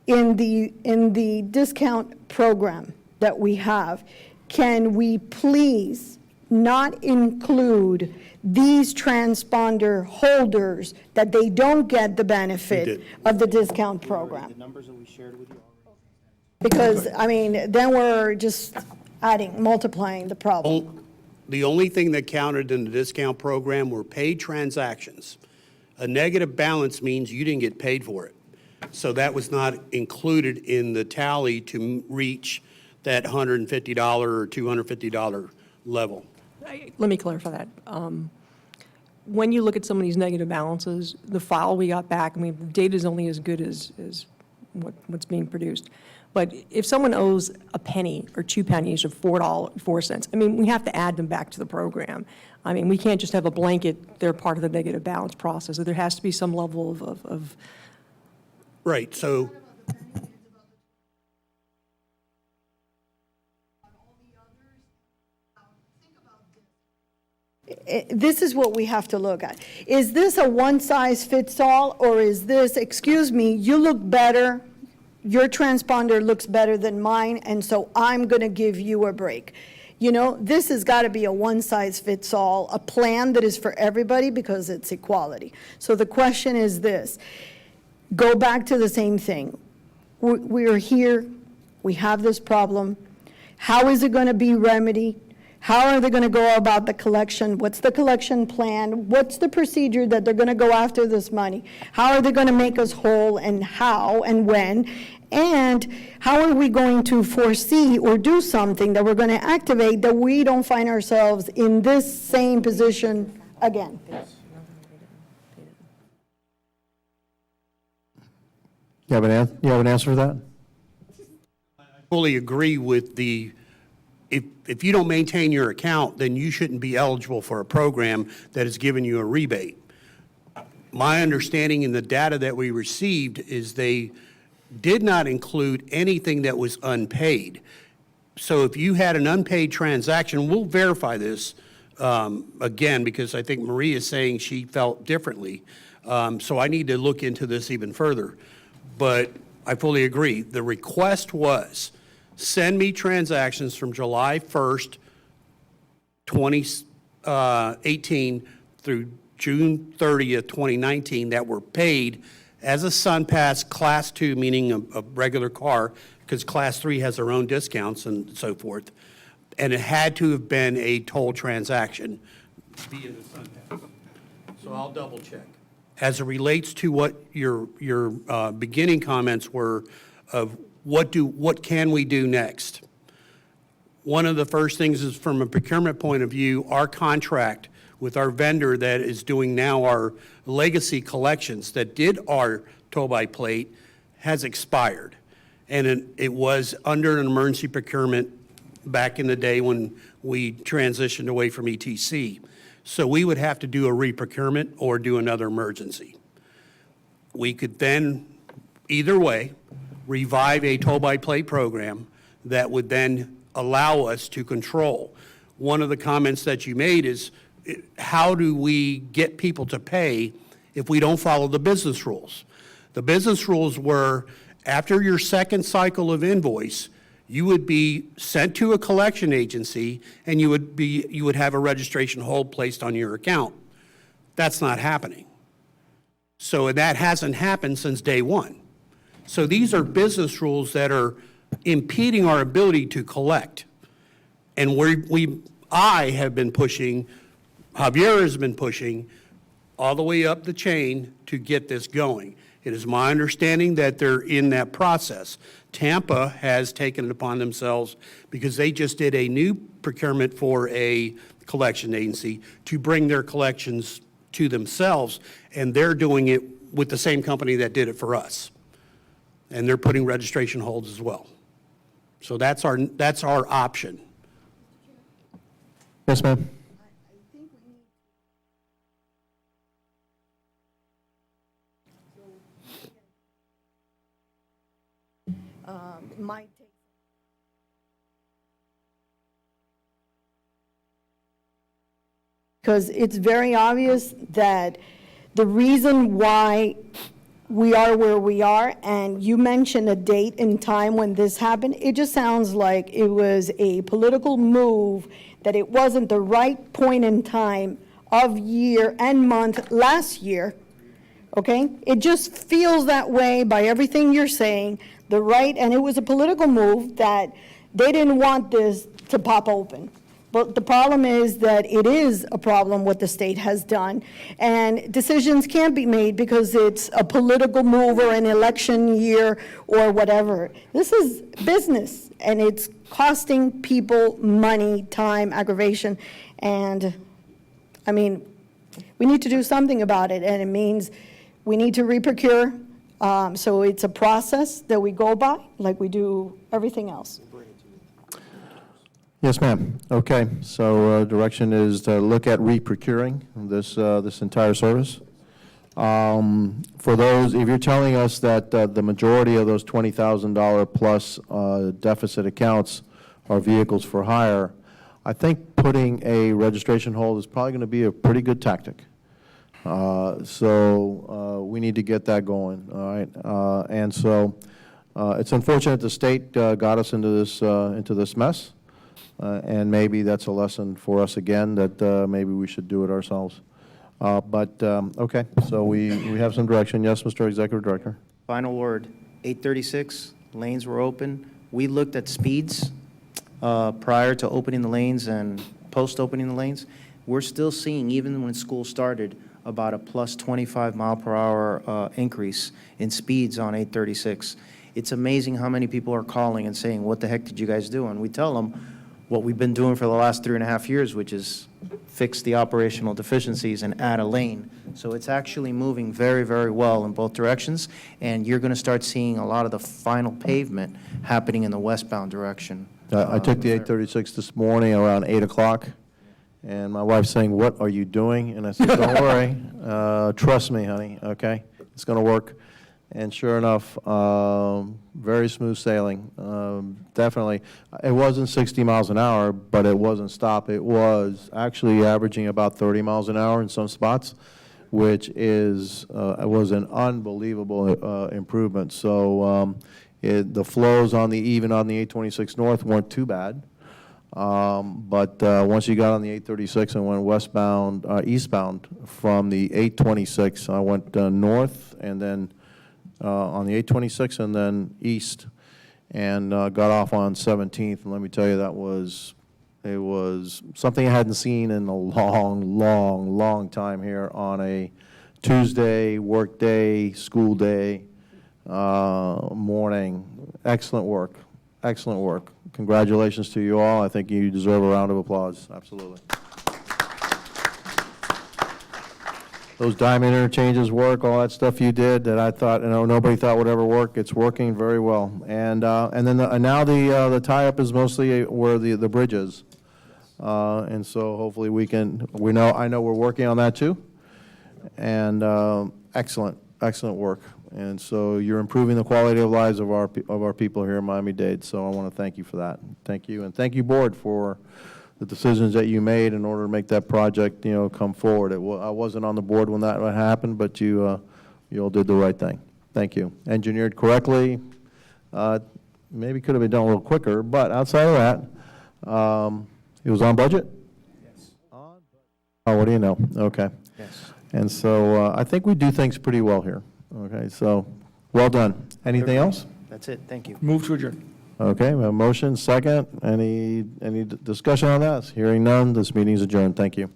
In the discount program that we have, can we please not include these transponder holders that they don't get the benefit of the discount program? The numbers that we shared with you already. Because, I mean, then we're just multiplying the problem. The only thing that counted in the discount program were paid transactions. A negative balance means you didn't get paid for it. So that was not included in the tally to reach that $150 or $250 level. Let me clarify that. When you look at some of these negative balances, the file we got back, I mean, the data is only as good as what's being produced. But if someone owes a penny or 2 pennies or $4.04, I mean, we have to add them back to the program. I mean, we can't just have a blanket, they're part of the negative balance process. So there has to be some level of Right, so This is what we have to look at. Is this a one-size-fits-all, or is this, excuse me, you look better, your transponder looks better than mine, and so I'm going to give you a break? You know, this has got to be a one-size-fits-all, a plan that is for everybody because it's equality. So the question is this. Go back to the same thing. We are here. We have this problem. How is it going to be remedied? How are they going to go about the collection? What's the collection plan? What's the procedure that they're going to go after this money? How are they going to make us whole, and how and when? And how are we going to foresee or do something that we're going to activate that we don't find ourselves in this same position again? You have an answer for that? I fully agree with the, if you don't maintain your account, then you shouldn't be eligible for a program that has given you a rebate. My understanding in the data that we received is they did not include anything that was unpaid. So if you had an unpaid transaction, we'll verify this again, because I think Marie is saying she felt differently. So I need to look into this even further. But I fully agree. The request was, send me transactions from July 1st, 2018 through June 30th, 2019 that were paid as a SunPass Class 2, meaning a regular car, because Class 3 has their own discounts and so forth. And it had to have been a toll transaction via the SunPass. So I'll double check. As it relates to what your beginning comments were of what can we do next? One of the first things is from a procurement point of view, our contract with our vendor that is doing now our legacy collections that did our tow-by-plate has expired. And it was under an emergency procurement back in the day when we transitioned away from ETC. So we would have to do a re-procurement or do another emergency. We could then, either way, revive a tow-by-plate program that would then allow us to control. One of the comments that you made is, how do we get people to pay if we don't follow the business rules? The business rules were, after your second cycle of invoice, you would be sent to a collection agency and you would have a registration hold placed on your account. That's not happening. So that hasn't happened since day one. So these are business rules that are impeding our ability to collect. And I have been pushing, Javier has been pushing all the way up the chain to get this going. It is my understanding that they're in that process. Tampa has taken it upon themselves because they just did a new procurement for a collection agency to bring their collections to themselves, and they're doing it with the same company that did it for us. And they're putting registration holds as well. So that's our option. Yes, ma'am. Might take. Because it's very obvious that the reason why we are where we are, and you mentioned a date and time when this happened, it just sounds like it was a political move, that it wasn't the right point in time of year and month last year, okay? It just feels that way by everything you're saying, and it was a political move that they didn't want this to pop open. But the problem is that it is a problem what the state has done, and decisions can't be made because it's a political move or an election year or whatever. This is business, and it's costing people money, time, aggravation, and, I mean, we need to do something about it, and it means we need to re-procure. So it's a process that we go by, like we do everything else. Yes, ma'am. Okay, so direction is to look at re-procuring this entire service. For those, if you're telling us that the majority of those $20,000 plus deficit accounts are vehicles for hire, I think putting a registration hold is probably going to be a pretty good tactic. So we need to get that going, all right? And so it's unfortunate the state got us into this mess. And maybe that's a lesson for us again, that maybe we should do it ourselves. Okay, so we have some direction. Yes, Mr. Executive Director. Final word, 836, lanes were open. We looked at speeds prior to opening the lanes and post-opening the lanes. We're still seeing, even when school started, about a plus 25 mile per hour increase in speeds on 836. It's amazing how many people are calling and saying, what the heck did you guys do? And we tell them what we've been doing for the last 3.5 years, which is fix the operational deficiencies and add a lane. So it's actually moving very, very well in both directions, and you're going to start seeing a lot of the final pavement happening in the westbound direction. I took the 836 this morning around 8 o'clock, and my wife's saying, what are you doing? And I said, don't worry, trust me, honey, okay? It's going to work. And sure enough, very smooth sailing, definitely. It wasn't 60 miles an hour, but it wasn't stop. It was actually averaging about 30 miles an hour in some spots, which was an unbelievable improvement. So the flows even on the 826 North weren't too bad. But once you got on the 836 and went eastbound from the 826, I went north and then on the 826 and then east, and got off on 17th. And let me tell you, it was something I hadn't seen in a long time here on a Tuesday, work day, school day, morning. Excellent work. congratulations to you all. I think you deserve a round of applause, absolutely. Those diamond interchanges work, all that stuff you did that I thought, nobody thought would ever work, it's working very well. And then now the tie-up is mostly where the bridge is. And so hopefully I know we're working on that too. And excellent work. And so you're improving the quality of lives of our people here in Miami-Dade. So I want to thank you for that. Thank you, and thank you, board, for the decisions that you made in order to make that project, come forward. I wasn't on the board when that happened, but you all did the right thing. Thank you. Engineered correctly. Maybe could have been done a little quicker, but outside of that, it was on budget? Yes. Oh, what do you know? Okay. Yes. And so I think we do things pretty well here. Okay, so well done. Anything else? That's it, thank you. Move to adjourn. Okay, we have a motion, second. Any discussion on that? Hearing none, this meeting is adjourned. Thank you.